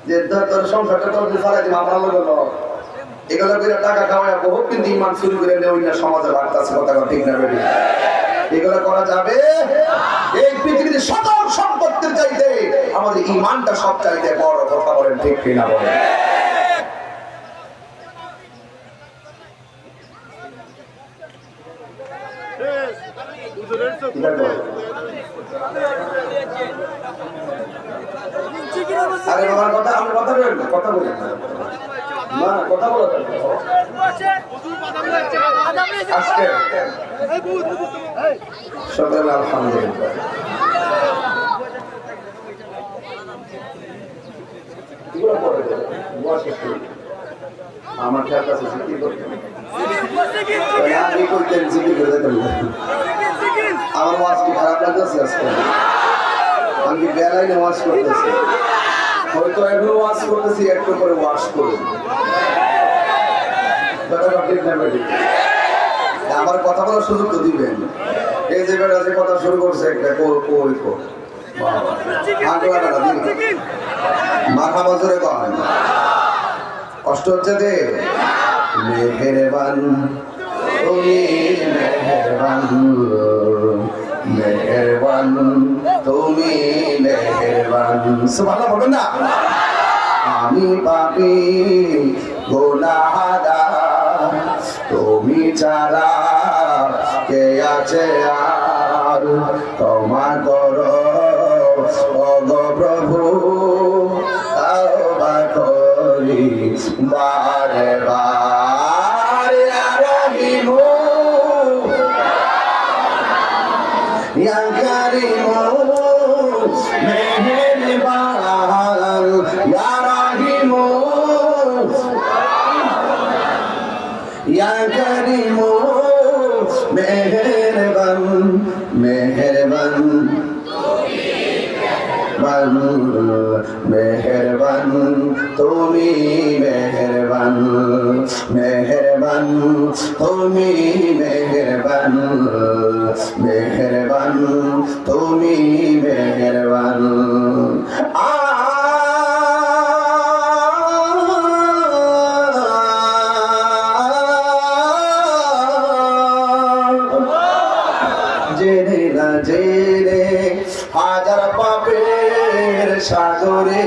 যে তোর সংসারটা তোর চালাই দিব আমরা লোক এগুলো করে টাকা খাওয়ায় বহু কিন্তু ইমান চুরি করে নেই না, সমাজে বাড়তেছে, কথা ঠিক না বেরি? এগুলো করা যাবে? এই পৃথিবীতে সকল সম্পত্তির চাইতে আমাদের ইমানটা সব চাইতে বড়, কথা বলেন ঠিক কিনা বলেন? আরে বাবার কথা, আমি কথা বলেন না, কথা বলেন না, কথা বলো আজকে সকাল আলহামদুলিল্লাহ। আমার খেয়াল আছে জিকির করতেন, জিকির করে যেতেন। আমার ওয়াজ কি খারাপ লাগতেছে আজকে? আমি কি বেলায় ওয়াজ করতেছি? হয়তো এখনো ওয়াজ করতেছি, একটু করে ওয়াজ করুন। আমার কথা বলার সুযোগ তো দিবেন। এই যে বেটা যে কথা শুরু করছে একটা মাথা বছরে কন কষ্ট হচ্ছে দে। মেহেরবান তুমি, মেহেরবান, মেহেরবান তুমি, মেহেরবান। সুবহানাল্লাহ বলবেন না? আমি পাপী গুনাহগার, তুমি ছাড়া কে আছে আর? ক্ষমা করো ওগো প্রভু, তওবা করি বারে বারে। ইয়া রহিমু ইয়া কারিমু মেহেরবান, ইয়া রহিমু ইয়া কারিমু মেহেরবান, মেহেরবান মেহেরবান তুমি, মেহেরবান, মেহেরবান তুমি, মেহেরবান, মেহেরবান তুমি, মেহেরবান। জেনে না জেনে হাজার পাপের সাগরে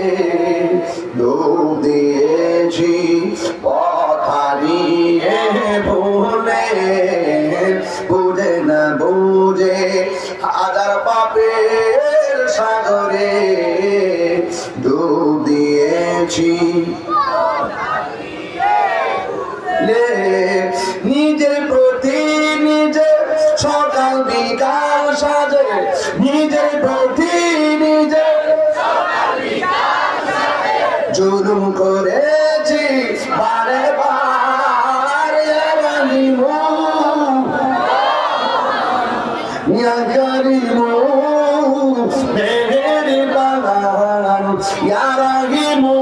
ডুব দিয়েছি, কথা নিয়ে ভুলে বুঝে না বুঝে হাজার পাপের সাগরে ডুব দিয়েছি। নিজের প্রতি নিজে সকাল বিকাল সাজে, নিজের প্রতি নিজে জুলুম করেছি বারে বার। ইয়া কারিমু মেহেরবান, ইয়া রহিমু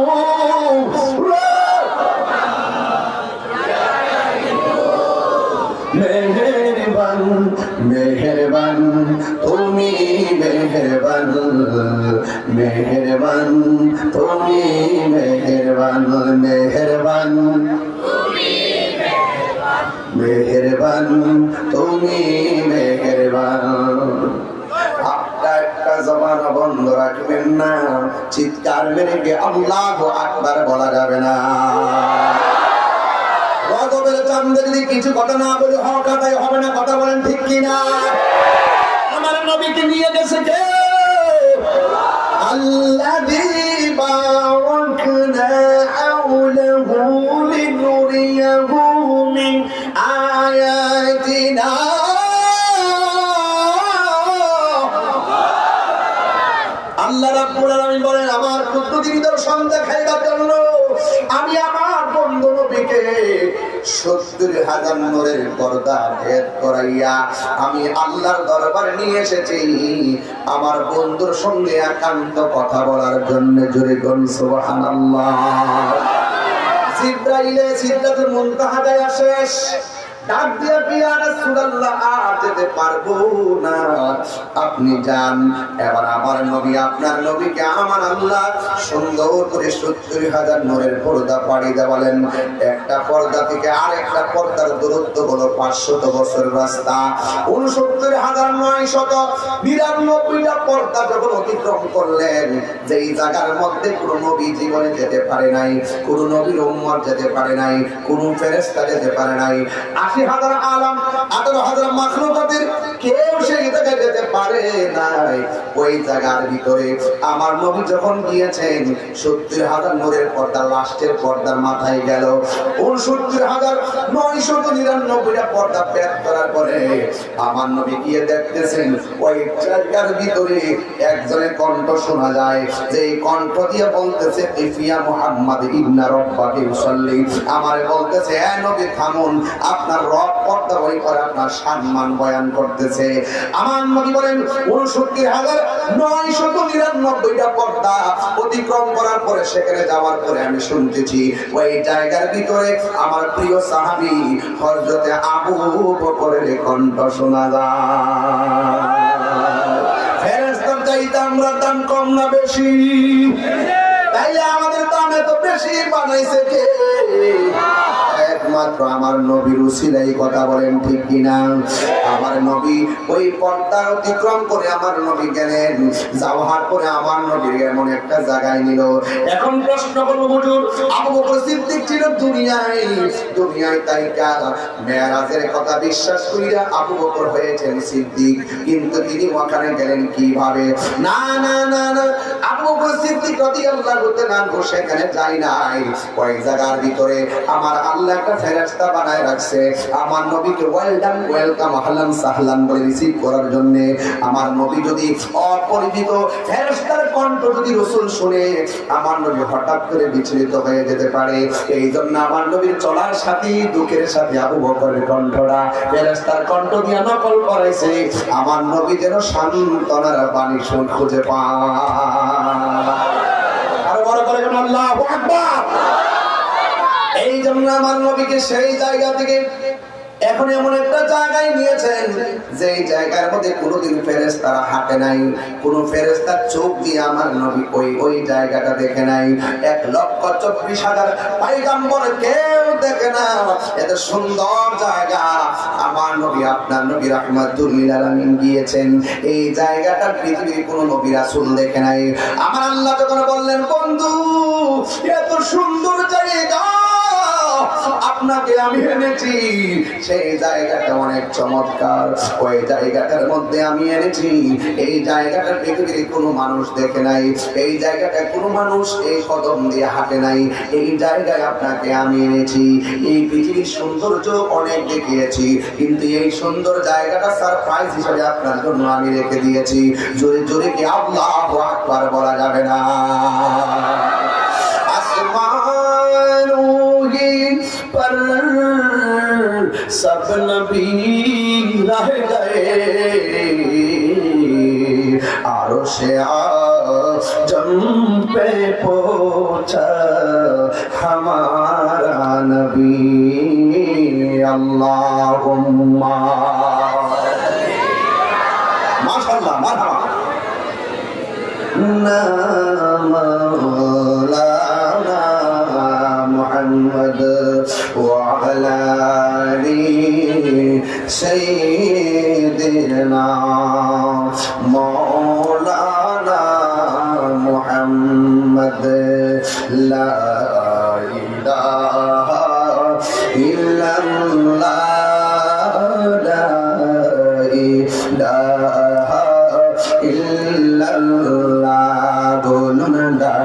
মেহেরবান, মেহেরবান তুমি, মেহেরবান, মেহেরবান তুমি, মেহেরবান, মেহেরবান মেহেরবান তুমি, মেহেরবান। একটা জবানা বন্ধ রাখবেন না, চিৎকার মেরে গিয়ে আল্লাহু আকবার বলা যাবে না। গজবের চান্দে যদি কিছু কথা না বলে হক আদায় হবে না, কথা বলেন ঠিক কিনা? আমার নবীকে নিয়ে গেছে কে? আল্লাযী বারাকনা হাওলাহু লিনুরিয়াহু মিন আয়াতিনা। আল্লাহ রাব্বুল আলামিন বলেন, আমার কুদরতি দর্শন দেখাইবার জন্য আমি আমার বন্ধু নবীকে 70,000 নূরের পর্দা ভেদ করাইয়া আমি আল্লাহর দরবারে নিয়ে এসেছি আমার বন্ধুর সঙ্গে একান্ত কথা বলার জন্য। জোরে কোন সুবহানাল্লাহ। জিবরাইল সিদরাতুল মুনতাহা যায় শেষ, ডাক দিয়া ইয়া রাসূলুল্লাহ আর যেতে পারবো না, আপনি যান। এবার আমার নবী আপনার নবীকে আমার আল্লাহ সুন্দর করে ৭০,০০০ নূরের পর্দা পাড়ি দেওয়ালেন। একটা পর্দা থেকে আরেকটা পর্দার দূরত্ব হলো ৫০০ বছরের রাস্তা। ৬৯,৯৯৯টা পর্দা যখন অতিক্রম করলেন, যেই জায়গার মধ্যে কোনো নবী জীবনে যেতে পারে নাই, কোন নবীর উম্মত যেতে পারে নাই, কোন ফেরেশতা যেতে পারে নাই, ৮০,০০০ আলাম ১৮,০০০ মাখলুকাতের কেউ সেই জায়গায় যেতে পারে নাই। ওই জায়গার ভিতরে আমার নবী যখন গিয়েছেন, ৭০,০০০ নূরের পর্দা লাস্টের পর্দার মাথায় গেল। ৬৯,৯৯৯টা পর্দা পেট করার পরে আমার নবী গিয়ে দেখতেছেন ওই জায়গার ভিতরে একজনের কণ্ঠ শোনা যায়, যে কণ্ঠ দিয়ে বলতেছে ইফিয়া মুহাম্মদ ইবনা রব্বাকে মুসাল্লি, আমারে বলতেছে এ নবী থামুন, আপনার রব পর্দা বই করে আপনার সম্মান বয়ান করতেছে। আমার নবী বলেন ৬৯,৯৯৯টা পর্দা অতিক্রম করার পরে সেখানে যাওয়ার পরে আমি শুনতেছি ওই জায়গার ভিতরে আমার প্রিয় সাহাবী হযরতে আবু বকরের কণ্ঠ শোনা যায়। ফেরেশতার চাইতে আমরা দাম কম না বেশি? তাইলে আমাদের দাম এত বেশি বানাইছে কে? একমাত্র আমার নবীর উসিলাই, কথা বলেন ঠিক কিনা? আমার নবী ওই পর্দা অতিক্রম করে আমার নবী গেলেন, যাওয়ার পরে আমার নবীর এমন একটা জায়গায় নিল। এখন প্রশ্ন করবো হুজুর, আবু বকর সিদ্দিক ছিল দুনিয়ায় তাইকা মেরাজের কথা বিশ্বাস কইরা আবু বকর হয়েছেন সিদ্দিক, কিন্তু তিনি ওখানে গেলেন কিভাবে? না না না না, আবু বকর সিদ্দিক রাদিয়াল্লাহু তাআলা সেখানে যায় নাই। ওই জায়গার ভিতরে আমার আল্লাহ একটা ফেরেশতা বানায় রাখছে আমার নবীকে ওয়েলকাম আহলান সাহলান বলে রিসিভ করার জন্য। আমার নবী যদি অপরিচিত ফেরেশতার কণ্ঠ যদি রাসূল শুনে, আমার নবী হঠাৎ করে বিচলিত হয়ে যেতে পারে। এই জন্য আমার নবীর চলার সাথে দুঃখের সাথে আবু বকরের কণ্ঠটা ফেরেশতার কণ্ঠ দিয়ে নকল করাইছে, আমার নবী যেন সান্ত্বনার বাণী খুঁজে পায়। আরো বড় করে আল্লাহু আকবার। এই জন্য আমার নবীকে সেই জায়গা থেকে এখন এমন একটা জায়গায় নিয়েছেন যেই জায়গার মধ্যে কোনোদিন ফেরেশতারা হাঁটে নাই, কোন ফেরেশতার চোখ দিয়ে আমার নবী ওই জায়গাটা দেখে নাই। ১,৪৪,০০০ পয়গম্বর কেউ দেখে না এত সুন্দর জায়গা। আমার নবী আপনার নবী রাহমাতুল লিল আলামিন গিয়েছেন, এই জায়গাটা পৃথিবীর কোন নবী রাসূল দেখে নাই। আমার আল্লাহ যখন বললেন বন্ধু এত সুন্দর জায়গা আপনাকে আমি এনেছি, সেই জায়গাটা অনেক চমৎকার, ওই জায়গাটার মধ্যে আমি এনেছি, এই জায়গাটা পৃথিবীর কোনো মানুষ দেখে নাই, এই জায়গাটা কোনো মানুষ এই কদম দিয়ে হাঁটে নাই, এই জায়গায় আপনাকে আমি এনেছি। এই পৃথিবীর সৌন্দর্য অনেক দেখিয়েছি, কিন্তু এই সুন্দর জায়গাটা সারপ্রাইজ হিসেবে আপনার জন্য আমি রেখে দিয়েছি। জোরে জোরে কি আল্লাহু আকবার বলা যাবে না? पर सब नबी रह गए, आरोशे आजम पे पहुंचा हमारा नबी, अल्लाहुम्मा माशाअल्लाह मरहबा मौलाना मुहम्मद وعلى آل سيدنا مولانا محمد لا إله إلا الله لا إله إلا الله قولنا لا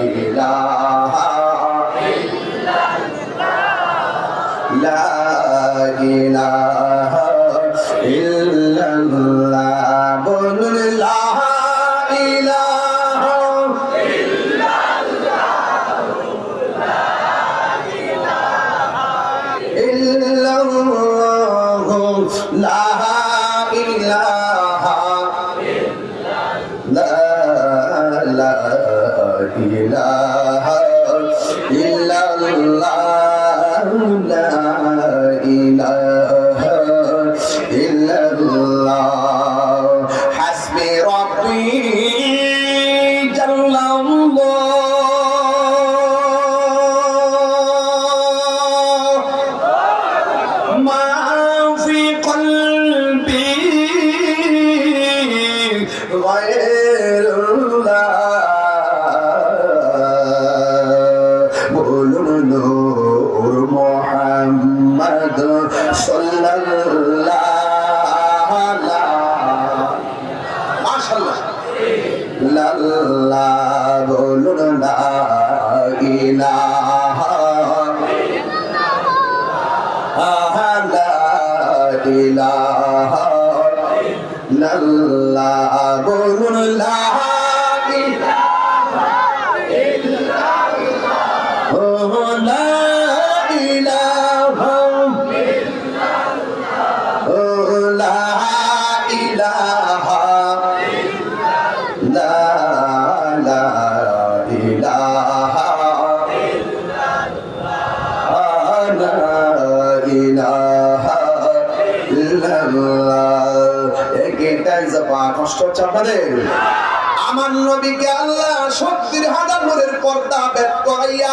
إله لا إله إلا الله قل لا إله إلا الله لا إله إلا الله لا إله لا لا إله إلا الله لا إله ইল্লাল্লাহ মাশাআল্লাহ লাল্লাহ বলুন লা ইলাহা ইলাহা ইল্লাল্লাহ বলুন লা ইলাহা ইল্লাল্লাহ ও লা ইলাহা ইল্লাল্লাহ ও লা ইলাহা লা লা ইলাহা কষ্ট হচ্ছে আপনাদের আমার নবীকে আল্লাহ 70,000 নূরের পর্দা বের করাইয়া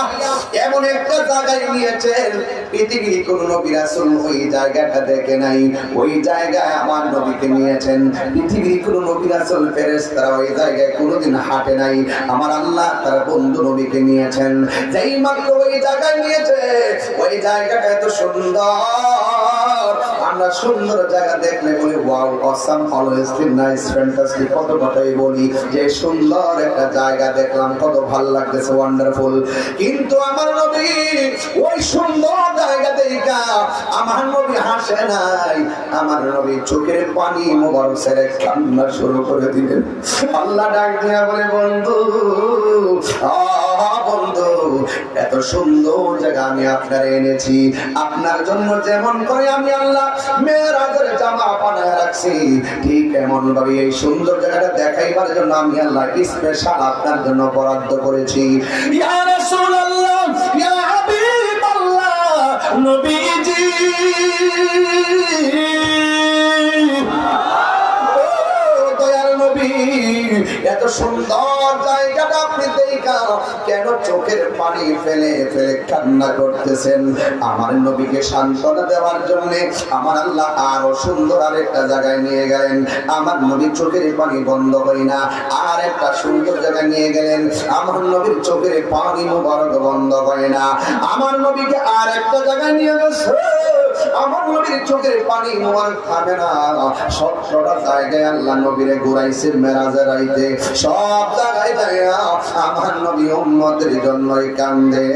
এমন একটা জায়গায় নিয়েছেন পৃথিবীর কোন নবী রাসূল ওই জায়গাটা দেখে নাই ওই জায়গায় আমার নবীকে নিয়েছেন পৃথিবীর কোন নবী রাসূল ফেরেশতারা ওই জায়গায় কোনোদিন হাঁটে নাই আমার আল্লাহ তার বন্ধু নবীকে নিয়েছেন যেই মাত্র ওই জায়গায় নিয়েছে ওই জায়গাটা এত সুন্দর আমরা সুন্দর জায়গা দেখলে বলি wow awesome always feel nice fantastic কত কথাই বলি যে সুন্দর একটা জায়গা দেখলাম কত ভালো লাগতেছে ওয়ান্ডারফুল কিন্তু আমার নবী ওই সুন্দর জায়গা দেখা আমার নবী হাসে নাই আমার নবী চোখের পানি মোবারক ছেড়ে কান্না শুরু করে দিলেন আল্লাহ ডাক দিয়া বলে বন্ধু বন্ধু এত সুন্দর জায়গা আমি আপনার এনেছি আপনার জন্য যেমন করে আমি আল্লাহ মেরাজের জামা বানায় রাখছি ঠিক এমন ভাবে এই সুন্দর জায়গাটা দেখাইবার জন্য আমি আল্লাহ স্পেশাল আপনার জন্য বরাদ্দ করেছি ইয়া রাসূলুল্লাহ ইয়া হাবিবাল্লাহ নবীজি দয়াল নবী এত সুন্দর জায়গাটা আপনি দেখা কেন চোখের পানি ফেলে ফেলে কান্না করতেছেন আমার নবীকে সান্ত্বনা দেওয়ার জন্য আমার আল্লাহ আরো সুন্দর আরেকটা জায়গায় নিয়ে গেলেন আমার নবীর চোখের পানি বন্ধ হয় না আর একটা সুন্দর জায়গায় নিয়ে গেলেন আমার নবীর চোখের পানি মোবারক বন্ধ হয় না আমার নবীকে আর একটা জায়গায় নিয়ে গেছে আমার নবীর চোখের পানি মোবারক থামে না সবটা জায়গায় আল্লাহ নবীরে ঘুরাইছে মেরাজের রাইতে সব জায়গায় যায় আমার নবী উম্মতের জন্যই কান্দে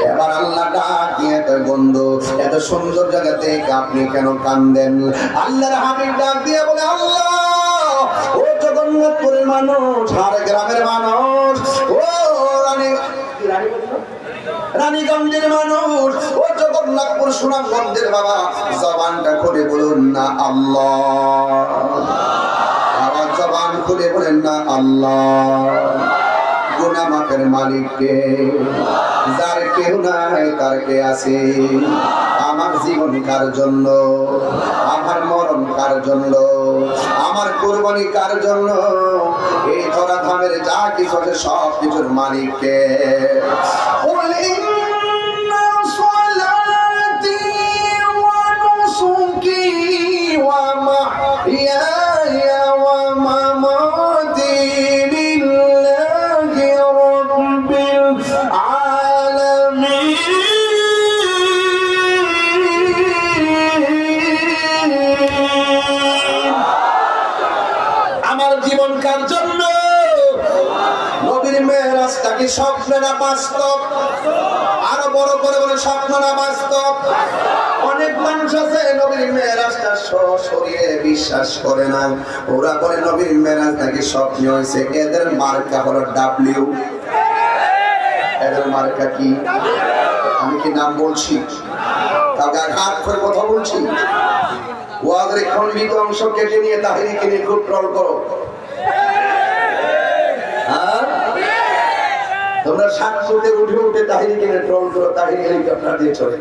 এবার আল্লাহ ডাক দিয়ে কয় বন্ধু এত সুন্দর জায়গাতে আপনি কেন কান্দেন আল্লাহর হাবিব ডাক দিয়ে বলে আল্লাহ ও জগন্নাথপুরের মানুষ আর গ্রামের মানুষ ও রানীগঞ্জের মানুষ ও জগন্নাথপুর সুনামগঞ্জের বাবা জবানটা খুলে বলুন না আল্লাহ আবার জবান খুলে বলেন না আল্লাহ গুনাহ মাফের মালিক কে যার কেউ নাই তার কে আছে আমার জীবন কার জন্য আমার মরণ কার জন্য আমার কুরবানি কার জন্য এই ধরা ধামের যা কিছু আছে সব কিছুর মালিক কে স্বপ্ন না বাস্তব আরো বড় করে বলে স্বপ্ন না বাস্তব অনেক মানুষ আছে নবীর মেরাজটা সশরীরে বিশ্বাস করে না ওরা বলে নবীর মেরাজ নাকি স্বপ্ন হয়েছে এদের মার্কা হলো ডাব্লিউ এদের মার্কা কি আমি কি নাম বলছি কাউকে আঘাত করে কথা বলছি ওয়াজের খণ্ডিত অংশ কেটে নিয়ে তাহিরিকে নিয়ে খুব ট্রল করো তোমরা সাতপুরে উঠে উঠে তাহিরিকে ট্রল করো তাহিরি হেলিকপ্টার দিয়ে চলে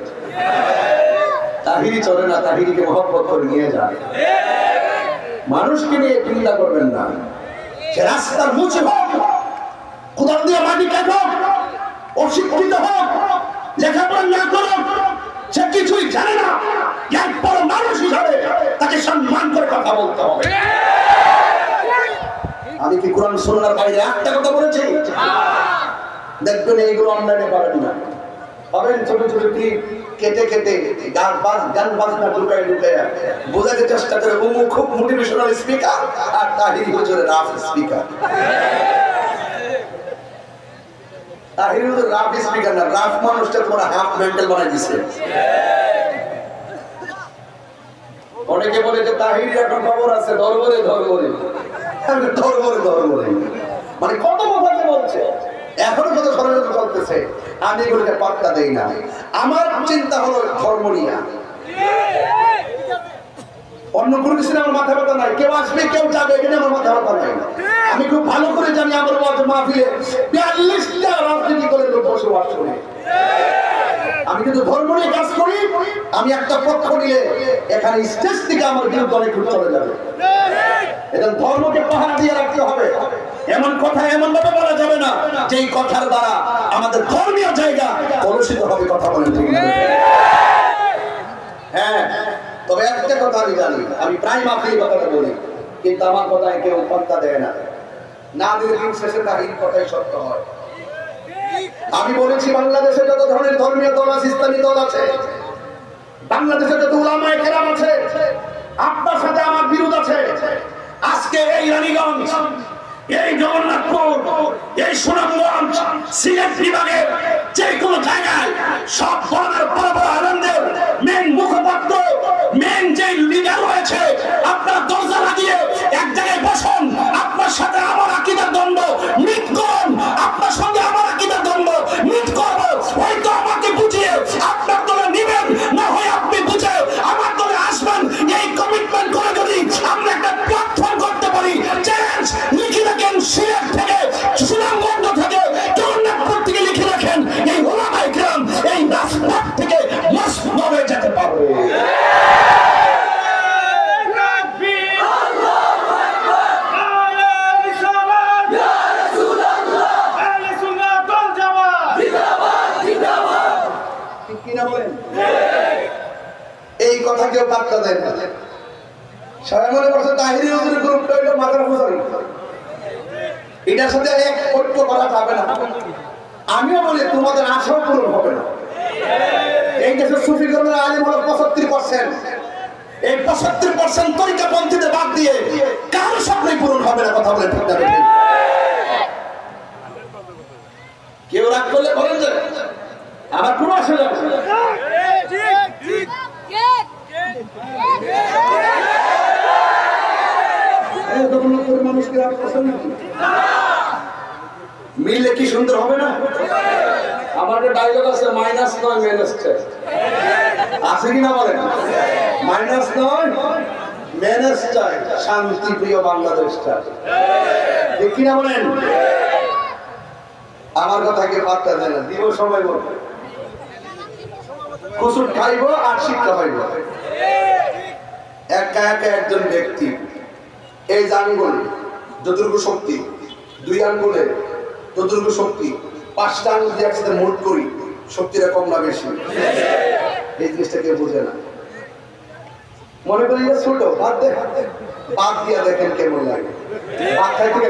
তাহিরি চলে না তাহিরিকে মহব্বত করে নিয়ে যায় মানুষকে নিয়ে চিন্তা করবেন না সে রাস্তার মুছে হোক কোথাও দিয়ে মাটি কাটো অশিক্ষিত হোক লেখাপড়া না করো সে কিছুই জানে না এরপর মানুষ হিসাবে তাকে সম্মান করে কথা বলতে হবে আমি কি কোরআন সুন্নাহর বাইরে একটা কথা বলেছি দেখবেন এইগুলো অনলাইনে পাবেন না পাবেন ছোট ছোট ক্লিপ কেটে কেটে গান বাজনা ঢুকায় বোঝাতে চেষ্টা করে উমু খুব মোটিভেশনাল স্পিকার আর তাহির হুজুরের রাফ স্পিকার। তাহির হুজুর রাফ স্পিকার না, রাফ মানুষটা তোমার হাফ মেন্টাল বানাই দিছে। অনেকে বলে যে তাহির এখন খবর আছে ধর্মরে মানে কত কথা বলছে, এখনো কত ষড়যন্ত্র চলতেছে, আমি এগুলোকে পাত্তা দেই না। আমার চিন্তা হলো ধর্ম নিয়ে, অন্য কোনো কিছু আমার মাথা ব্যথা নাই। কেউ আসবে কেউ যাবে এখানে আমার মাথা ব্যথা নাই। আমি খুব ভালো করে জানি আমার মাহফিলে 42টা রাজনীতি করে লোক বসবাস করে। আমি কিন্তু ধর্ম নিয়ে কাজ করি। আমি একটা পক্ষ নিলে এখানে স্টেজ থেকে আমার বিরুদ্ধে অনেক চলে যাবে। এটা ধর্মকে পাহারা দিয়ে রাখতে হবে। এমন কথা এমন ভাবে বলা যাবে না যেই কথার দ্বারা আমাদের ধর্মীয় জায়গা কলুষিত হবে। কথা বলেন ঠিক না? হ্যাঁ, তবে একটা কথা আমি জানি, আমি প্রায় মাফির কথাটা বলি, কিন্তু আমার কথায় কেউ পাত্তা দেয় না। না দিলে দিন শেষে তাহির কথাই সত্য হয়। আমি বলেছি বাংলাদেশে যত ধরনের ধর্মীয় দল আছে, ইসলামী দল আছে, বাংলাদেশে যত উলামায়ে কেরাম আছে, আপনার সাথে আমার বিরোধ আছে। আজকে এই রানীগঞ্জ, এই জগন্নাথপুর, এই সুনামগঞ্জ, সিলেট বিভাগের যে কোনো জায়গায় সব ধরনের বড় বড় আনন্দের মেন মুখপাত্র, মেন যে লিডার রয়েছে, আপনার দরজা লাগিয়ে এক জায়গায় বসুন। আপনার সাথে আমার আকীদার দ্বন্দ্ব মিট করুন, আপনার সঙ্গে আমার আকীদার দ্বন্দ্ব মিট করবো। হয়তো আমাকে বুঝিয়ে আপনার দলে নিবেন, না হয় আপনি বুঝে আমার দলে আসবেন। এই কমিটমেন্ট করে যদি আমরা একটা প্ল্যাটফর্ম করতে পারি, চ্যালেঞ্জ লিখে রাখেন সিলেট থেকে, সুনামগঞ্জ থেকে, জগন্নাথপুর থেকে লিখে রাখেন, এই ওলামায়ে কেরাম এই রাজপথ থেকে মসনদে যেতে পারবে। এই কথা কেউ পাত্তা দেয় না। সবাই মনে করছে তাহির হুজুরের গ্রুপটা হইলো মাদার হুজুরি, এটার সাথে এক ঐক্য করা যাবে না। আমিও বলি তোমাদের আশাও পূরণ হবে না। এই দেশের সুফি ধর্মের আলেম হলো 75%। এই 75% তরিকাপন্থীদের বাদ দিয়ে কারো স্বপ্নই পূরণ হবে না। কথা বলে ঠিক না? কেউ রাগ করলে বলেন যে আমার কোনো আসে যাবে না। মিললে কি সুন্দর হবে না? আমার একটা ডায়লগ আছে, মাইনাস নয় মেনাস চাই, আছে কিনা বলেন? মাইনাস নয় মেনাস চাই, শান্তি প্রিয় বাংলাদেশ চাই, ঠিক কিনা বলেন? আমার কথাকে পাত্তা দেয় না। দিব সময় বলবো, কুসুর খাইব আর শিক্ষা পাইব। একা একা একজন ব্যক্তি এই যে আঙ্গুল যতটুকু শক্তি, 2 আঙ্গুলে যতটুকু শক্তি, 5টা আঙ্গুল দিয়ে একসাথে মোট করি, শক্তিটা কম না বেশি? এই জিনিসটা কেউ বোঝে না। মনে করি যে ছোট, বাদ দিয়া দেখেন কেমন লাগে। বাদ খাই থেকে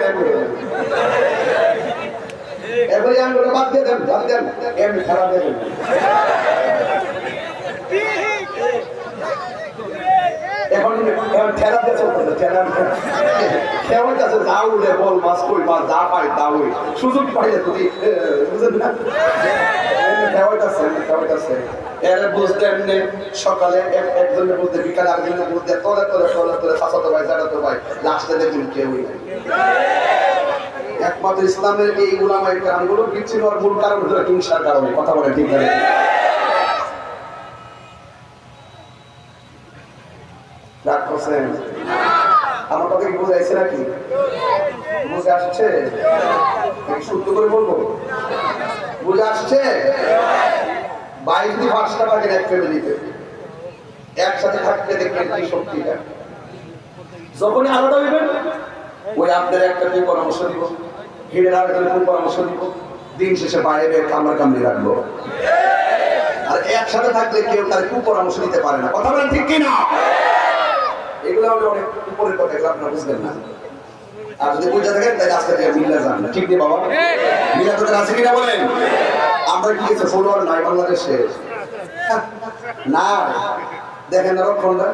এবারে আঙ্গুলে বাদ দিয়ে দেন, বাদ দেন, এমনি খারাপ দেবেন। এখন ঠেলা দিয়ে চলতেছে, কেমন কাছে যা উঠে বল মাছ কই মাছ যা পাই তা ওই সুযোগ পাইলে তুমি বুঝেন না? এর বুঝতে এমনি সকালে একজনের বুঝতে, বিকালে আরেকজনের বুঝতে, তোলে তোলে তোলে তোলে চাচাতো ভাই জানাতো ভাই, লাস্টে দেখুন কেউই নাই। একমাত্র ইসলামের এই উলামায়ে কেরামগুলো বিচ্ছিন্ন হওয়ার মূল কারণ হলো হিংসার কারণে। কথা বলে ঠিক না? রাগ করছেন? আমার কথা কি বুঝাইছে নাকি? বুঝে আসছে? শুদ্ধ করে বলবো, বুঝে আসছে? 22-5টা থাকেন এক ফ্যামিলিতে, একসাথে থাকতে দেখবেন কি শক্তিটা। যখনই আলাদা হইবেন, ওই আপনার একটা কি পরামর্শ দিব, হিরের আরেকজনের পরামর্শ দিব, দিন শেষে বাইরে কামড়াকামড়ি রাখবো। আর একসাথে থাকলে কেউ তার কুপরামর্শ দিতে পারে না। কথা বলেন ঠিক কিনা? এগুলো হলো অনেক উপরের কথা, এগুলো আপনারা বুঝবেন না। আর যদি বুঝে থাকেন তাহলে আজকে থেকে মিল্লা যান না, ঠিক নেই বাবা? মিল্লা তোদের আছে কিনা বলেন? আমরা কি কিছু ফলোয়ার নাই বাংলাদেশে? না, দেখেন না রক্ষণরা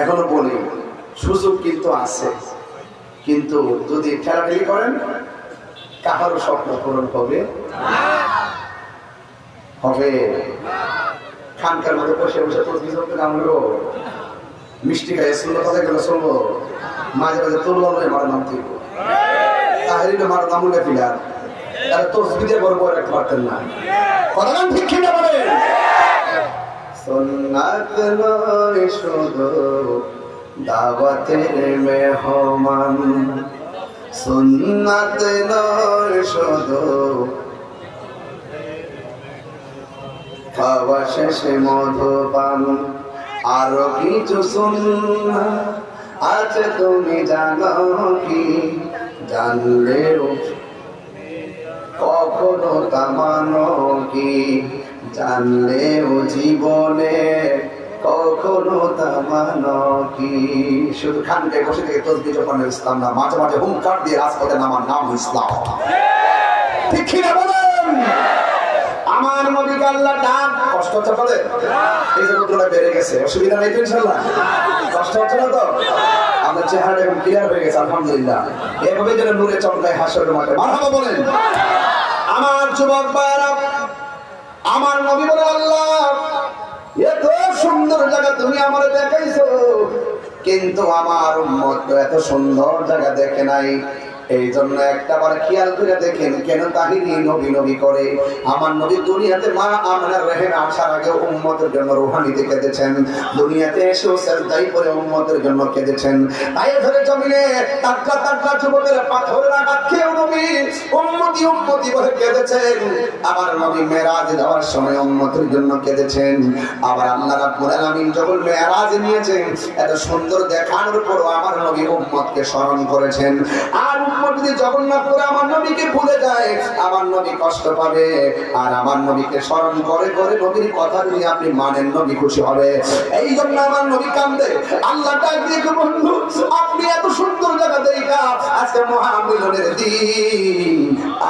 এখনো বলি সুযোগ কিন্তু আছে, কিন্তু যদি ঠেলাঠেলি করেন কাহারও স্বপ্ন পূরণ হবে হবে খানকার মধ্যে বসে বসে তসবিহ করতে আমরাও মিষ্টি খাই শুনলো কথা গেলে শুনবো, মাঝে মাঝে তুললো মারা নাম ঠিক তাহারিটা মারা নাম উল্লে ফিলার তারা তসবিতে বড় বড় রাখতে পারতেন না। কথা নাম ঠিক কিনা বলে সুন্নাত নয় শুধু দাওয়াতের মেহমান, সুন্নাত নয় শুধু খাওয়া শেষে মধুপান, আরো কিছু সুন্নাত আছে তুমি জানো কি? জানলেও কখনো তা মানো কি? জানলেও জীবনে কখনো তা মানো কি? শুধু খানকে বসে থেকে তসবিহ পড়ার ইসলাম না, মাঝে মাঝে হুঙ্কার দিয়ে রাজপথে নামার নাম ইসলাম। ঠিক কি না বলেন? আমার নবীকে আল্লাহ ডাক কষ্ট হচ্ছে আপনাদের? এই যে রোদ্রটা বেড়ে গেছে, অসুবিধা নেই তো ইনশাআল্লাহ? কষ্ট হচ্ছে না তো? আমাদের চেহারাটা এখন ক্লিয়ার হয়ে গেছে আলহামদুলিল্লাহ। এভাবে যেন নূরে চমকায় হাসরের মাঠে মারহাবা বলেন। আমার যুবক ভাইরা, আমার নবী বলে আল্লাহ এত সুন্দর জায়গা তুমি আমারে দেখাইছো, কিন্তু আমার উম্মত তো এত সুন্দর জায়গা দেখে নাই। এই জন্য একটা বার খেয়াল করে দেখেন কেন তাহিনী নবী নবী করে। আমার নবী দুনিয়াতে মা আমিনার রেহেন আসার আগে উম্মতের জন্য রুহানিতে কেঁদেছেন, দুনিয়াতে এসেও সেজদাই করে উম্মতের জন্য কেঁদেছেন। তাই ধরে জমিনে টাটকা টাটকা যুবকের পাথরের আঘাত খেয়েও নবী উম্মতি উম্মতি বলে কেঁদেছেন। আবার নবী মেরাজে যাওয়ার সময় উম্মতের জন্য কেঁদেছেন। আবার আল্লাহ রাব্বুল আলামিন যখন মেরাজে নিয়েছেন এত সুন্দর দেখানোর পরও আমার নবী উম্মতকে স্মরণ করেছেন। আর যদি জগন্নাথ করে আমার নবীকে ভুলে যায় আমার নবী কষ্ট পাবে। আর আমার নবীকে স্মরণ করে করে নবীর কথা যদি আপনি মানেন নবী খুশি হবে। এই জন্য আমার নবী কান্দে, আল্লাহ ডাক দিয়ে বন্ধু আপনি এত সুন্দর জায়গা দেখা আজকে মহামিলনের দিন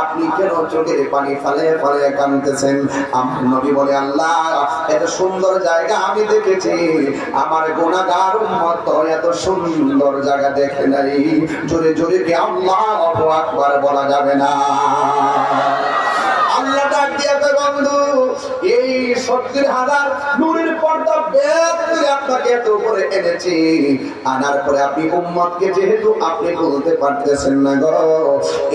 আপনি কেন চোখের পানি ফালে ফালে কাঁদতেছেন? আমার নবী বলে আল্লাহ এত সুন্দর জায়গা আমি দেখেছি, আমার গুনাহগার উম্মত এত সুন্দর জায়গা দেখে নাই। জোরে জোরে কি আল্লাহু আকবার বলা যাবে না? আল্লাহ ডাক দিয়ে বন্ধু এই 70,000 নূরের পর্দা বেদ করে আপনাকে এত উপরে এনেছি, আনার পরে আপনি উম্মতকে যেহেতু আপনি বলতে পারতেছেন না গো,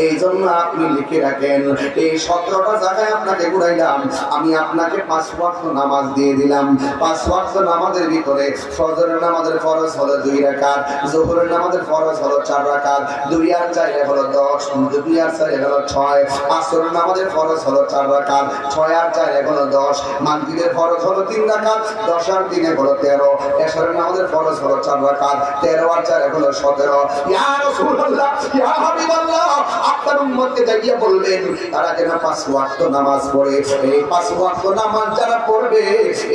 এই জন্য আপনি লিখে রাখেন এই 17টা জায়গায় আপনাকে ঘুরাইলাম। আমি আপনাকে 5 ওয়াক্ত নামাজ দিয়ে দিলাম। 5 ওয়াক্ত নামাজের ভিতরে ফজরের নামাজের ফরজ হলো 2 রাকাত, যোহরের নামাজের ফরজ হলো 4 রাকাত, 2 আর 4 হলো 10, 2 আর 4 হলো 6, আসরের নামাজের ফরজ হলো 4 রাকাত, 6 আর 4 হলো 10, মাগরিবের ফরজ হলো 3 রাকাত, 10 আর 3 হলো 13, এশারের নামাজের ফরজ হলো 4 রাকাত, 13 আর 4 হলো 17। ইয়া রাসূলুল্লাহ, ইয়া হাবিবাল্লাহ, আপনার উম্মতকে জাগিয়ে বলবেন তারা যেন 5 ওয়াক্ত নামাজ পড়ে। এই 5 ওয়াক্ত নামাজ যারা পড়বে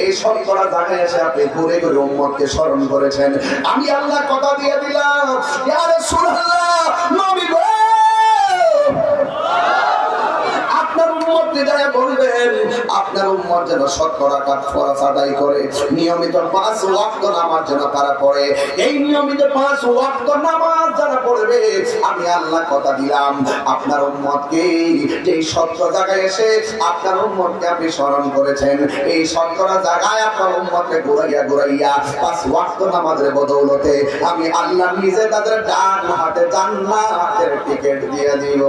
এই শতকরা জায়গায় এসে আপনি ঘুরে ঘুরে উম্মতকে স্মরণ করেছেন। আমি আল্লাহ কথা দিয়ে দিলাম ইয়া রাসূলুল্লাহ, নবী গো আপনার উম্মতকে যারা বলবেন আপনার উম্মত যেন 17 রাকাত ফরজ আদায় করে, নিয়মিত 5 ওয়াক্ত নামাজ যেন তারা পড়ে। এই নিয়মিত 5 ওয়াক্ত নামাজ যারা পড়বে আমি আল্লাহ কথা দিলাম আপনার উম্মতকে যেই 17 জায়গায় এসে আপনার উম্মতকে আপনি স্মরণ করেছেন, এই 17 জায়গায় আপনার উম্মতকে ঘুরাইয়া ঘুরাইয়া 5 ওয়াক্ত নামাজের বদৌলতে আমি আল্লাহ নিজে তাদের ডান হাতে জান্নাতের টিকিট দিয়ে দিব।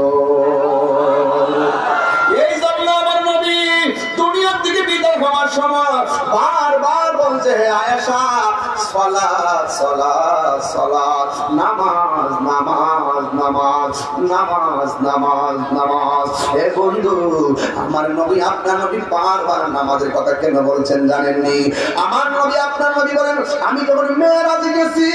এই জন্য আমার নবী দুনিয়ার থেকে বিদায় হওয়ার সময় বারবার বলছে আয়েশা সালাত সালাত সালাত, নামাজ নামাজ নামাজ নামাজ নামাজ নামাজ। হে বন্ধু আমার নবী আপনার নবী বারবার নামাজের কথা কেন বলছেন জানেননি? আমার নবী আপনার নবী বলেন আমি যখন মেরাজে গেছি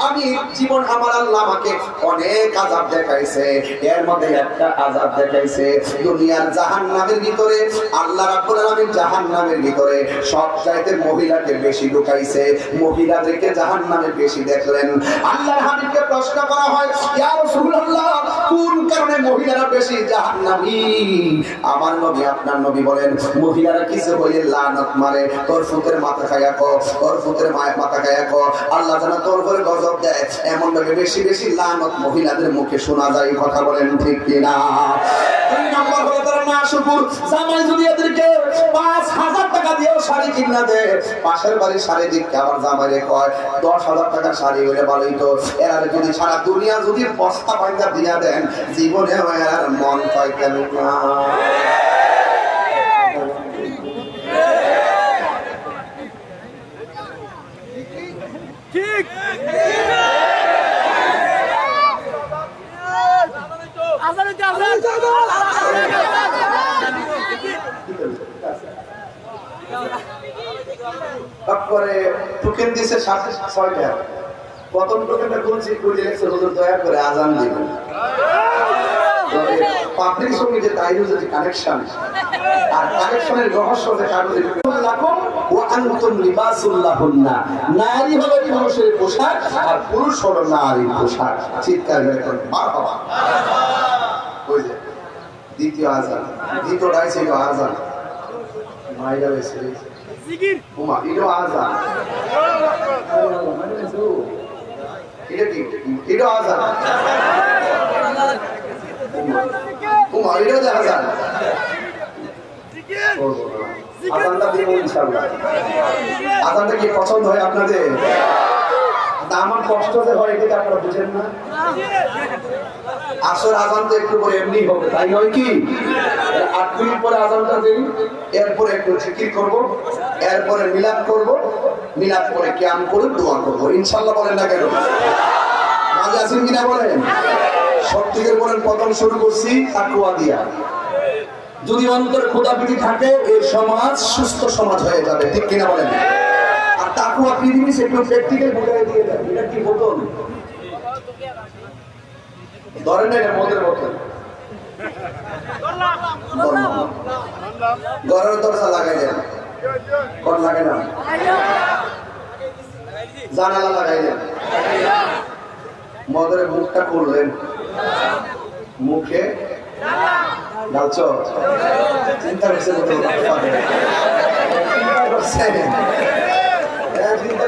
আমি স্বামীর জীবন আমার আল্লাহ আমাকে অনেক আযাব দেখাইছে, এর মধ্যে একটা আযাব দেখাইছে দুনিয়ার জাহান্নামের ভিতরে। আল্লাহ রাব্বুল আলামিন জাহান্নামের ভিতরে সবচাইতে মহিলাকে বেশি ঢুকাইছে, মহিলাদেরকে জাহান্নামে বেশি দেখলেন। আল্লাহর হাবিবকে প্রশ্ন করা হয়, ইয়া রাসূলুল্লাহ, কোন কারণে মহিলারা বেশি জাহান্নামী? আমার নবী আপনার নবী বলেন, মহিলারা কিছু হইলে লানত মারে, তোর ফুতের মাথা খায়া কো, তোর ফুতের মাথা খায়া কো, আল্লাহ যেন তোর উপরে গজব দেয়, এমন ভাবে বেশি বেশি লানত মহিলাদের মুখে শোনা যায়। কথা বলেন ঠিক কিনা? দুই নম্বর হলো তারা নাশুকুর। জামাই যদি এদেরকে ৫,০০০ টাকা দিয়েও শাড়ি কিনা দেয়, পাশের বাড়ির শাড়ি দিকে আবার জামাইরে কয় ১০,০০০ টাকার শাড়ি হইলে ভালোই তো। এরা যদি সারা দুনিয়া যদি বস্তা পাইতা দিয়া দেন, জীবনে আর মন পাইতেন না। ঠিক তারপরে টোকেন দিছে ৬টা। প্রথম টোকেনটা খুলছি, খুলে লিখছে হুজুর দয়া করে আজান দিবেন। পাবলিক সঙ্গে যে তাইরু যে কানেকশন আর কানেকশনের রহস্য যে কাগজে লাকুম ওয়া আনতুম লিবাসুল লাহুন্না, নারী হলো পুরুষের পোশাক আর পুরুষ হলো নারীর পোশাক। চিৎকার করে মারহাবা। ওই যে দ্বিতীয় আজান, দ্বিতীয়টাই ছিল আজান, মাইরা হয়েছে জিকির ওমা, এটা আজান, এটা কি? এটা আজান ওমা, এটা যে আজান। আজানটা দিব ইনশাআল্লাহ। আজানটা কি পছন্দ হয় আপনাদের? আমার কষ্ট যে হয় এটা আপনারা বুঝেন না। আসর আজান তো একটু পরে এমনি হবে, তাই নয় কি? ৮ মিনিট পরে আজানটা দেই, এরপরে একটু জিকির করব, এরপরে মিলাদ করব, মিলাদ করে কিয়াম করে দোয়া করব ইনশাআল্লাহ। বলেন না কেন? মাঝে আছেন কিনা বলেন? সত্যিকার বলেন, প্রথম শুরু করছি তাকওয়া দিয়া। যদি অন্তরে খোদাপিটি থাকে, এই সমাজ সুস্থ সমাজ হয়ে যাবে। ঠিক কিনা বলেন? আর তাকওয়া কি জিনিস একটু প্র্যাকটিক্যাল বুঝাই দিয়ে দেন। এটা কি বোতল? ধরেন না, এটা মদের বোতল। ঘরের দরজা লাগাই দেন, কোন লাগে না, জানালা লাগাই দেন, মদের মুখটা করলেন, মুখে ডালছ চিন্তা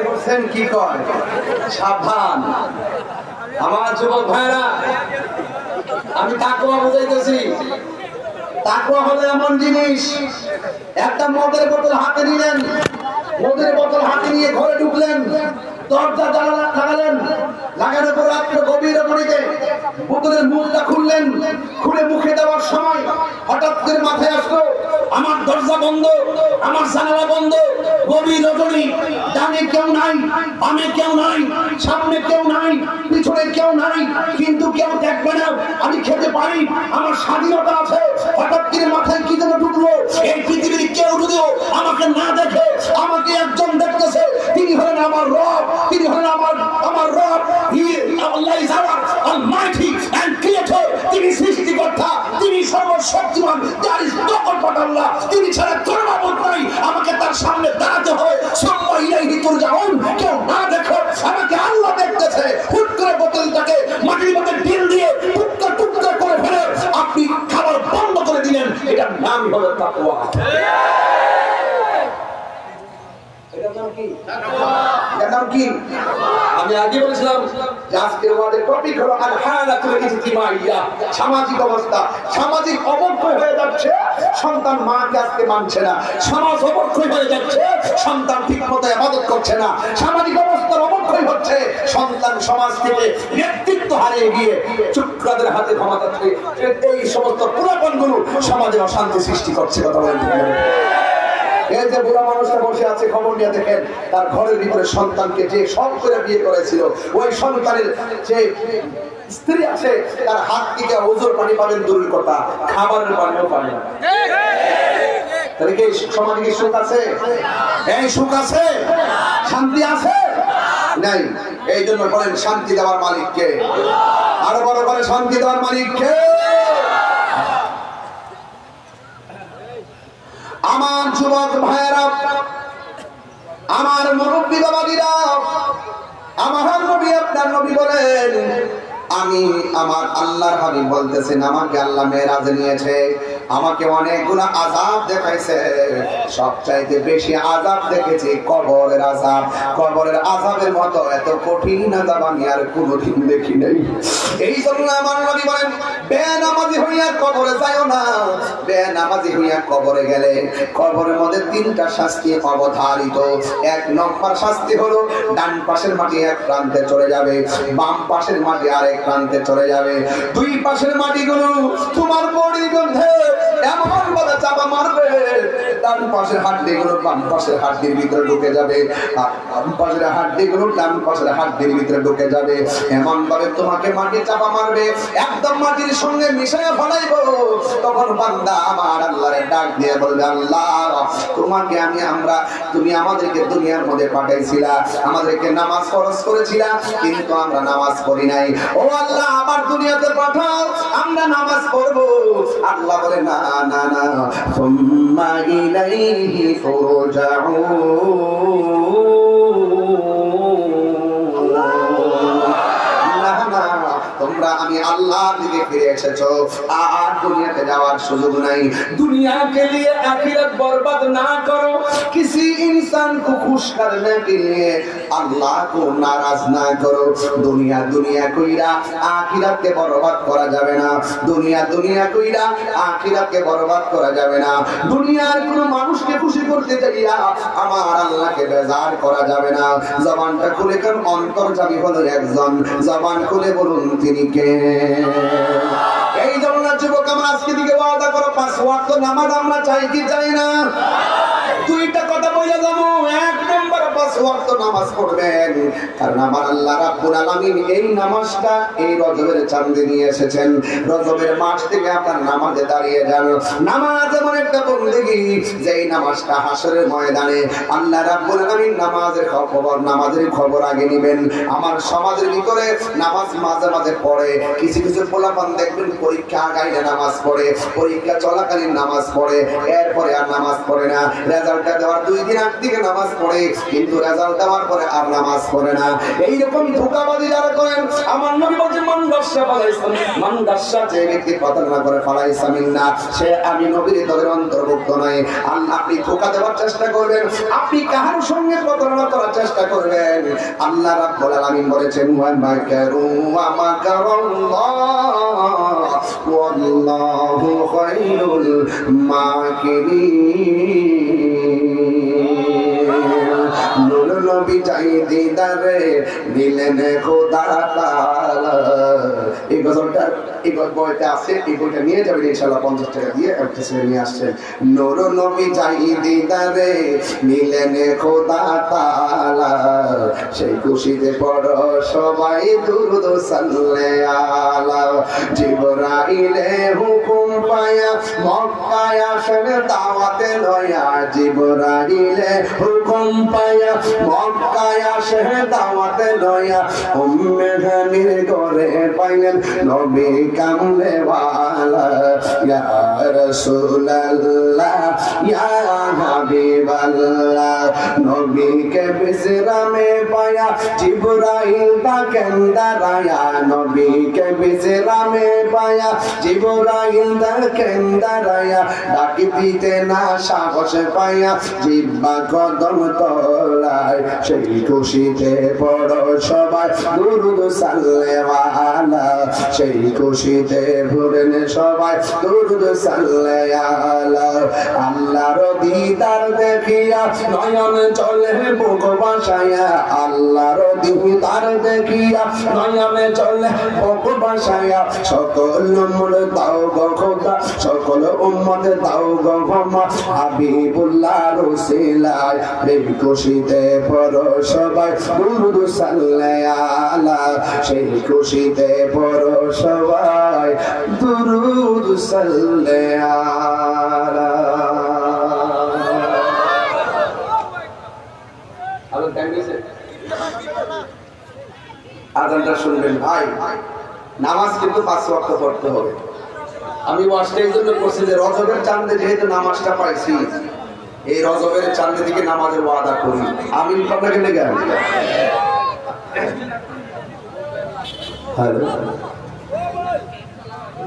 করছেন কি কয়? সাবধান আমার যুবক ভাইরা, আমি তাকওয়া বুঝাইতেছি। তাকওয়া হলো এমন জিনিস, একটা মদের বোতল হাতে নিলেন, মদের বোতল হাতে নিয়ে ঘরে ঢুকলেন, দরজা জানালা লাগালেন, লাগানোর পর রাত্রে গভীর রাতে বোতলের মুখটা খুললেন, খুলে মুখে দেওয়ার সময় হঠাৎ করে মাথায় আসলো আমার দরজা বন্ধ, আমার জানালা বন্ধ, গভীর রজনী, ডানে কেউ নাই, বামে কেউ নাই, সামনে কেউ নাই, পিছনে কেউ নাই, কিন্তু কেউ দেখবে না, আমি খেতে পারি, আমার স্বাধীনতা আছে। হঠাৎ করে মাথায় কি যেন ঢুকলো, এই পৃথিবীর কেউ যদিও আমাকে না দেখে, আমাকে একজন দেখতেছে, তিনি হলেন আমার রব, তিনি হলেন আমার রব। আল্লাহ is our almighty and creator. তিনি সৃষ্টিকর্তা, তিনি সর্বশক্তিমান। That is no god but আল্লাহ। তিনি ছাড়া কোনো মাবুদ নাই। আমাকে তার সামনে দাঁড়াতে হবে। সাল্লাল্লাহু ইলাইহি তুরজাউন। কেউ না দেখো, আমাকে আল্লাহ দেখতেছে। হুট করে বোতলটাকে মাটির মধ্যে ঢিল দিয়ে টুকরা টুকরা করে ফেলে আপনি খাবার বন্ধ করে দিলেন। এটার নাম হলো তাকওয়া। আমি আগে বলেছিলাম আজকের আমাদের টপিক হলো আল হালাতুল ইজতিমাইয়া, সামাজিক অবস্থা। সামাজিক অবক্ষয় হয়ে যাচ্ছে, সন্তান মাকে আজকে মানছে না। সমাজ অবক্ষয় হয়ে যাচ্ছে, সন্তান ঠিকমতো ইবাদত করছে না। সামাজিক অবস্থার অবক্ষয় হচ্ছে, সন্তান সমাজ থেকে নেতৃত্ব হারিয়ে গিয়ে চুক্রাদের হাতে ক্ষমতা থাকে। এই সমস্ত পুরাতনগুলো সমাজে অশান্তি সৃষ্টি করছে। কথা বলেন এই যে বুড়া মানুষটা বসে আছে, খবর নিয়ে দেখেন তার ঘরের ভিতরে সন্তানকে যে শখ করে বিয়ে করেছিল, ওই সন্তানের যে স্ত্রী আছে, তার হাত থেকে ওজোর পানি পাবেন দূরের কথা, খাবারের পানিও পাবেন। তাহলে কি সমাজে কি সুখ আছে? এই সুখ আছে? শান্তি আছে? নাই। এই জন্য বলেন শান্তি দেওয়ার মালিক কে? আরো বড় করে শান্তি দেওয়ার মালিক কে? আমার যুবক ভাইয়েরা, আমার মুরব্বী বাবাদিরা, আমার নবী আপনার নবী বলেন, আমি আমার আল্লাহর হাবিব বলতেছেন, আমাকে আল্লাহ মেরাজে নিয়েছে, আমাকে অনেকগুলো আযাব দেখাইছে, সবচাইতে বেশি আযাব দেখেছি কবরের আযাব। কবরের আযাবের মতো এত কঠিন আযাব আমি আর কোনোদিন দেখি নাই। এই জন্য আমার নবী বলেন, বেনামাজি হইয়া কবরে যাইও না। বেনামাজি হইয়া কবরে গেলে কবরের মধ্যে তিনটা শাস্তি অবধারিত। এক নম্বর শাস্তি হলো ডান পাশের মাটি এক প্রান্তে চলে যাবে, বাম পাশের মাটি আরেক প্রান্তে চলে যাবে। দুই পাশের মাটিগুলো তোমার বডির মধ্যে এমন ভাবে চাপা মারবে, ডান পাশের হাড্ডিগুলো বাম পাশের হাড্ডির ভিতরে ঢুকে যাবে, আর বাম পাশের হাড্ডিগুলো ডান পাশের হাড্ডির ভিতরে ঢুকে যাবে। এমন ভাবে তোমাকে মাটি চাপা মারবে, একদম মাটির সঙ্গে মিশিয়ে ফেলাইবো। তখন বান্দা আমার আল্লাহরে ডাক দিয়ে বলবে, আল্লাহ তোমাকে তুমি আমাদেরকে দুনিয়ার মধ্যে পাঠাইছিলা, আমাদেরকে নামাজ ফরজ করেছিলা, কিন্তু আমরা নামাজ পড়ি নাই। ও আল্লাহ আবার দুনিয়াতে পাঠাও, আমরা নামাজ পড়বো। আল্লাহ বলে, না না না, সুম্মা ইলাইহি তুরজাউন। তোমরা আমি আল্লাহর দিকে ফিরে এসেছো, আর দুনিয়াতে যাওয়ার সুযোগ নাই। দুনিয়াকে লিয়ে আখিরাত বরবাদ না করো। किसी इंसान को खुश करने के लिए अल्लाह को नाराज ना करो। दुनिया दुनिया কইরা আখিরাতকে বরবাদ করা যাবে না। দুনিয়া দুনিয়া কইরা আখিরাতকে বরবাদ করা যাবে না। দুনিয়ার কোনো মানুষকে খুশি করতে যাইয়া আমার আল্লাহকে বেজার করা যাবে না। জবানটা খুলে কোন অন্তর্যামী হলো একজন, জবান খুলে বলুন তিনি কে? এই জন্য যুবক আমরা আজকে দিকে ওয়াদা করো, 5 ওয়াক্ত নামাজ আমরা চাই কি চাই না? দুইটা কথা বলে যাবো। এক নম্বর 5 ওয়াক্ত নামাজ পড়বেন, কারণ আমার আল্লাহ রাব্বুল আলামিন এই নামাজটা এই রজবের চাঁদে নিয়ে এসেছেন। রজবের মাস থেকে আপনার নামাজে দাঁড়িয়ে যান। নামাজ এমন একটা বন্দেগী, যেই নামাজটা হাসরের ময়দানে আল্লাহ রাব্বুল আলামিন নামাজের খবর আগে নেবেন। আমার সমাজের ভিতরে নামাজ মাঝে মাঝে পড়ে, কিছু কিছু পোলাপান দেখবেন পরীক্ষা আগাইলে নামাজ পড়ে, পরীক্ষা চলাকালীন নামাজ পড়ে, এরপরে আর নামাজ পড়ে না। রেজাল্টটা দেওয়ার 2 দিন আগ থেকে নামাজ পড়ে, কিন্তু রেজাল্ট দেওয়ার পরে আর নামাজ পড়ে না। এইরকম ধোঁকাবাজি যারা করেন, আমার নবী বলেন, মান দাসা যে ব্যক্তি প্রতারণা করে ফালাইসা মিন্না, সে আমি নবীর দলের অন্তর্ভুক্ত নয়। আপনি ধোঁকা দেওয়ার চেষ্টা করবেন, আপনি কাহার সঙ্গে প্রতারণা করার চেষ্টা করবেন, আল্লাহ রাব্বুল আলামিন বলেছেন, ওয়া মাকারু ওয়া মাকারাল্লাহ ওয়াল্লাহু খায়রুল মাকিরিন। নবী চাই দিদারে দিলেন খোদা তাআলা। এই গজলটা এই বইটা আছে, এই বইটা নিয়ে যাবেন ইনশাআল্লাহ, 50 টাকা দিয়ে একটা ছেলে নিয়ে আসছেন। নূর নবী চাই দিদারে দিলেন খোদা তাআলা, সেই খুশিতে পড়ো সবাই দুরূদ সাল্লাল্লাহু আলা। জিবরাইলে হুকুম পায়া মক্কায় আসেন দাওয়াতে লয়া, জিবরাইলে হুকুম পায়া মক্কায় আসে দাওয়াতে লয়া। উম্মে হানির ঘরে পাইলেন নবী কামলে ওয়ালা, ইয়া রাসূলুল্লাহ ইয়া হাবিবাল্লাহ। নবীকে বিশ্রামে পায়া জিবরাইল ডাকেন দাঁড়ায়া, নবীকে বিশ্রামে পায়া জিবরাইল ডাকেন দাঁড়ায়া। ডাকি দিতে না সাহস পায়া জিহ্বা কদম তলায়, সেই খুশিতে পড়ো সবাই দুরূদ সাল্লাল্লাহু, সেই খুশিতে ভরেন সবাই দুরূদ সাল্লাল্লাহু। আল্লাহর দিদার দেখিয়া নয়ন চলে বুক ভাসায়া, আল্লাহর দিদার দেখিয়া নয়ন চলে বুক ভাসায়া। সকল উম্মত দাও গো খোদা, সকল উম্মত দাও গো ক্ষমা, হাবিবুল্লাহ রসিলায় এই খুশিতে পড়ো সবাই দুরূদ সাল্লাল্লাহু, সেই খুশিতে পড়ো সবাই দুরূদ সাল্লাল্লাহু। আজানটা শুনবেন ভাই, নামাজ কিন্তু 5 ওয়াক্ত পড়তে হবে। আমি ওয়াজটা এই জন্য করছি যে রজবের চাঁদে যেহেতু নামাজটা পাইছি, এই রজবের চাঁদে দিকে নামাজের ওয়াদা করি। আমিন আপনাকে লেগে হ্যালো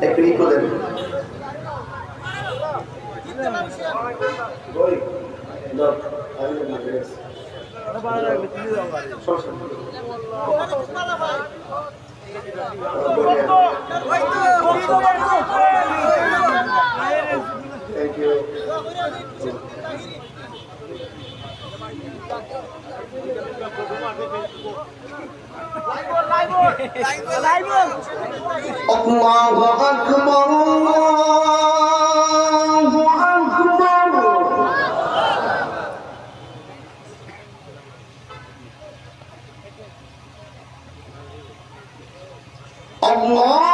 একটু ই করে দেন। Thank you. Allahu Akbar, Allahu Akbar. Allahu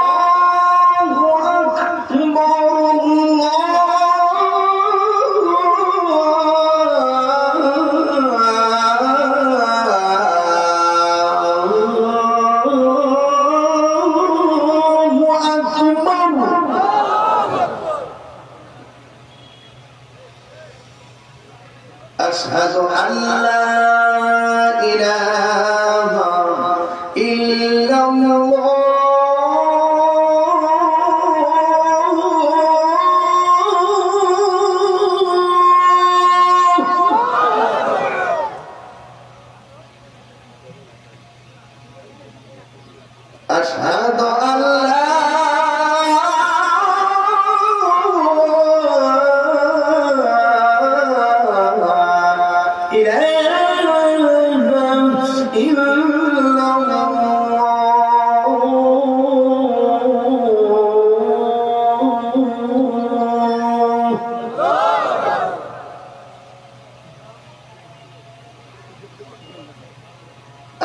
أشهد أن لا إله إلا الله أشهد أن لا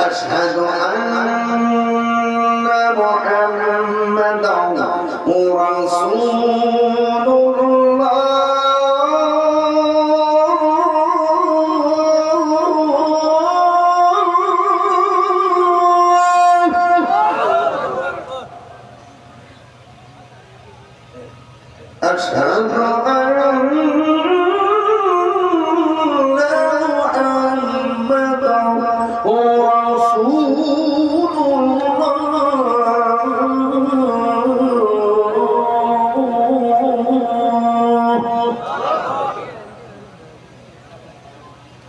أشهد أن محمدا رسول الله أشهد حي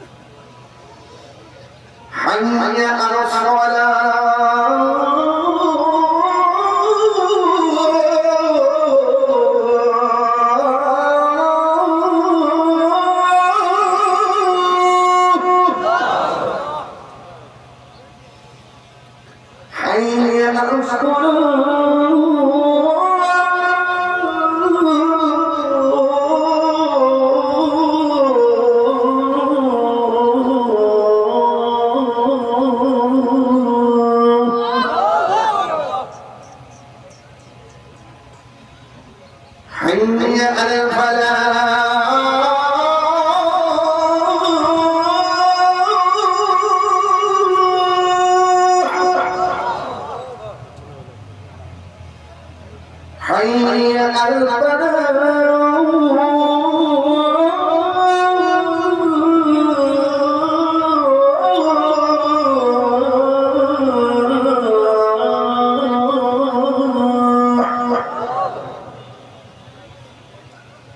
على حي على حي على الفلاح حي على الفلاح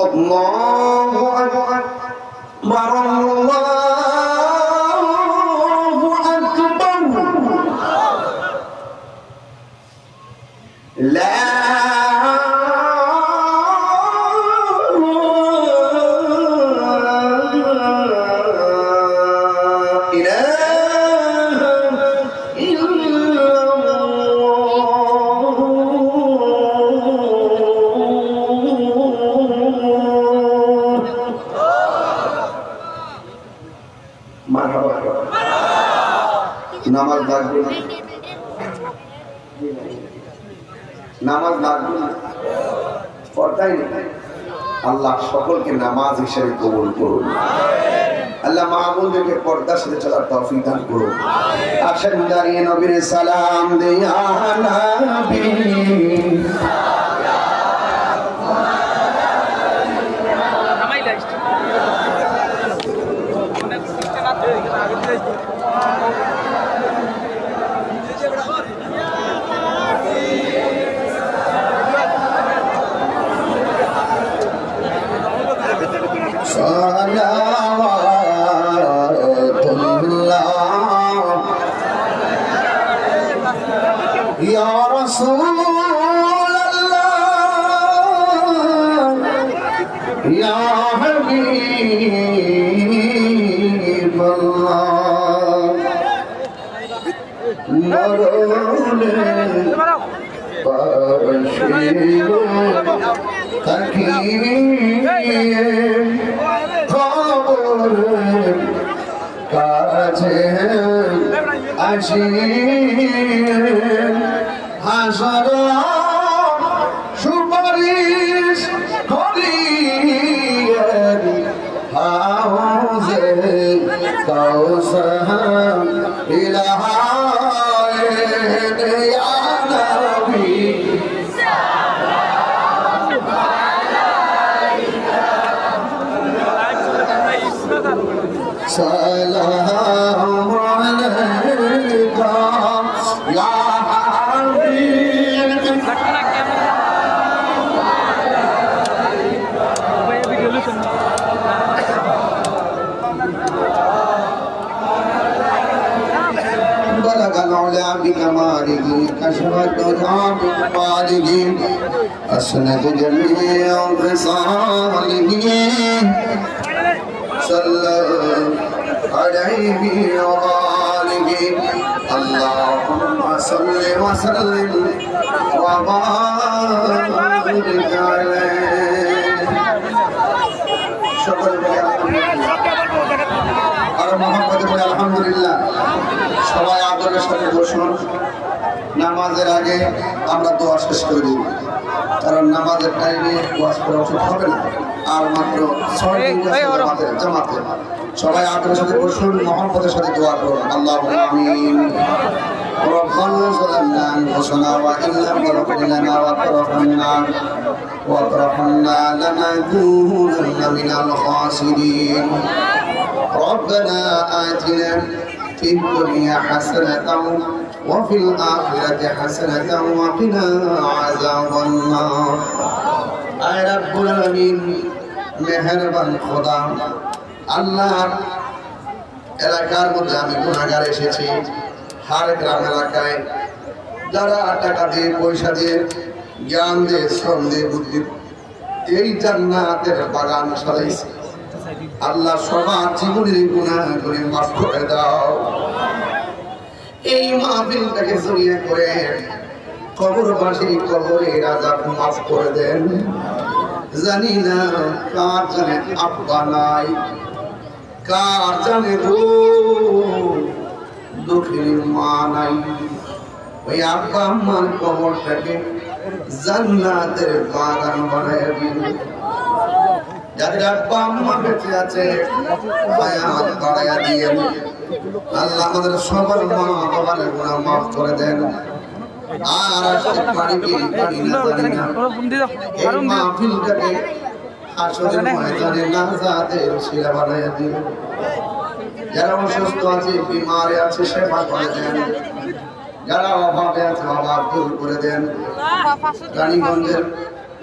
الله أكبر الله أكبر لا নামাজ লাগবে না, নামাজ লাগবে না, পর্দাই নেই। আল্লাহ সকলকে নামাজ হিসেবে কবুল করুন। আল্লাহ মাহমুদকে পর্দার সাথে চলার তৌফিক দান করুন। আসেন দাঁড়িয়ে নবীর সালাম দিয়া নবী يا رسول الله يا حبيب الله مروني بشير تكيه خبر কাছে আসি হাসর সুপারিশ করিয়েন হাউজে কাউসার ইলাহায়েন ইয়া নবী সালাম আলাইকা ইয়া হাবিব بلغ العلا بكماله كشف الدجى بإقباله أسند جميع خصاله صلى عليه وآله اللهم صل وسلم وبارك عليه সকল আর মোহাম্মদ বলে আলহামদুলিল্লাহ। সবাই আদরের সাথে বসুন। নামাজের আগে আমরা দোয়া শেষ করে দিই, কারণ নামাজের টাইমে ওয়াজ করা উচিত হবে না। আর মাত্র 6 দিন জামাতে সবাই আদরের সাথে বসুন, মোহাম্মদের সাথে দোয়া করুন। আল্লাহুম্মা আমিন। ربنا ظلمنا أنفسنا وإن لم تغفر لنا وترحمنا لنكونن من الخاسرين. ربنا آتنا في الدنيا حسنة وفي الآخرة حسنة وقنا عذاب النار. আয় রব্বুল আলামিন, মেহেরবান খোদা, আল্লাহর এলাকার মধ্যে আমি গুনাহগার এসেছি। হার গ্রাম এলাকায় যারা টাকা দিয়ে, পয়সা দিয়ে, জ্ঞান দিয়ে, শ্রম দিয়ে, বুদ্ধি এই জান্নাতের বাগান সাজাইছে, আল্লাহ সবার জীবনের গুনাহ করে মাফ করে দাও। এই মাহফিলটাকে জড়িয়ে করে কবরবাসী কবরের আযাব মাফ করে দেন। জানি না কার জানে আব্বা নাই, কার জানে গো দুঃখের মা নাই। ওই আব্বা আম্মার কবরটাকে জান্নাতের বাগান বানায় দিন। যাদের আব্বা আম্মা বেঁচে আছে হায়াত বাড়াইয়া দিয়েন। আল্লাহ আমাদের সবার মা বাবার গুনাহ মাফ করে দেন। আর আসতে পারি কি পারি না জানি না, এই মাহফিলটাকে হাসরের ময়দানে নাজাতের শিলা বানাইয়া দিন। যারা অসুস্থ আছে, বিমারে আছে, সেবা করে দেন। যারা অভাবে আছে, অভাব দূর করে দেন। রানীগঞ্জের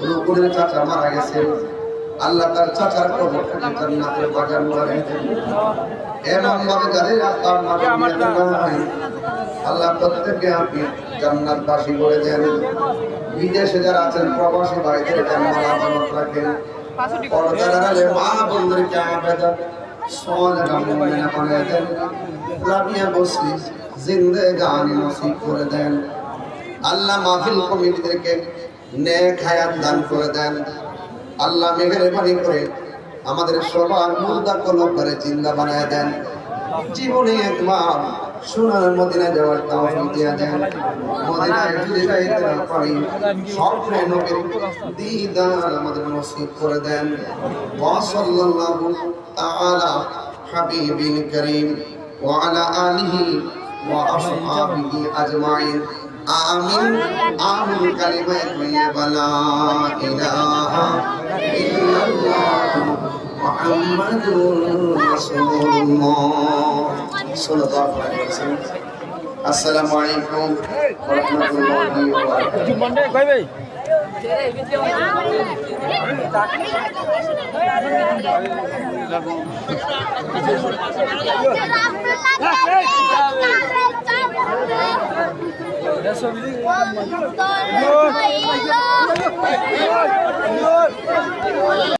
রূপনের চাচা মারা গেছে, আল্লাহ তার চাচার কবরটাকে জান্নাতের বাগান বানিয়ে দেন। এমন ভাবে যাদের আল্লাহ প্রত্যেককে আপনি জান্নাতবাসী করে দেন। বিদেশে যারা আছেন, প্রবাসী বাড়িতে আমানত রাখেন। পর্দারে মা বন্ধুদেরকে আমাদের আল্লাহ মাহফিল কমিটিদেরকে নেক হায়াত দান করে দেন। আল্লাহ মেহেরবানি করে আমাদের সবার মুর্দা কলবরে জিন্দা বানায় দেন। জীবনে একবার সোনার মদিনায় যাওয়ার তৌফিক দিয়ে দেন। মদিনায় যদি যাইতে না পারি, স্বপ্নে নবীর দিদার আমাদের নসিব করে দেন। ওয়া সাল্লাল্লাহু তাআলা হাবিবিল করিম ওয়া আলা আলিহি ওয়া আসহাবিহি আজমাইন আমিন আমিন কালিমায়ে তাইয়্যিবা লা ইলাহা ইল্লাল্লাহ মুহাম্মাদুর রাসূলুল্লাহ সাল্লাল্লাহু আলাইহি ওয়াসাল্লাম। আসসালামু আলাইকুম ওয়া রাহমাতুল্লাহি ওয়া বারাকাতুহু। That's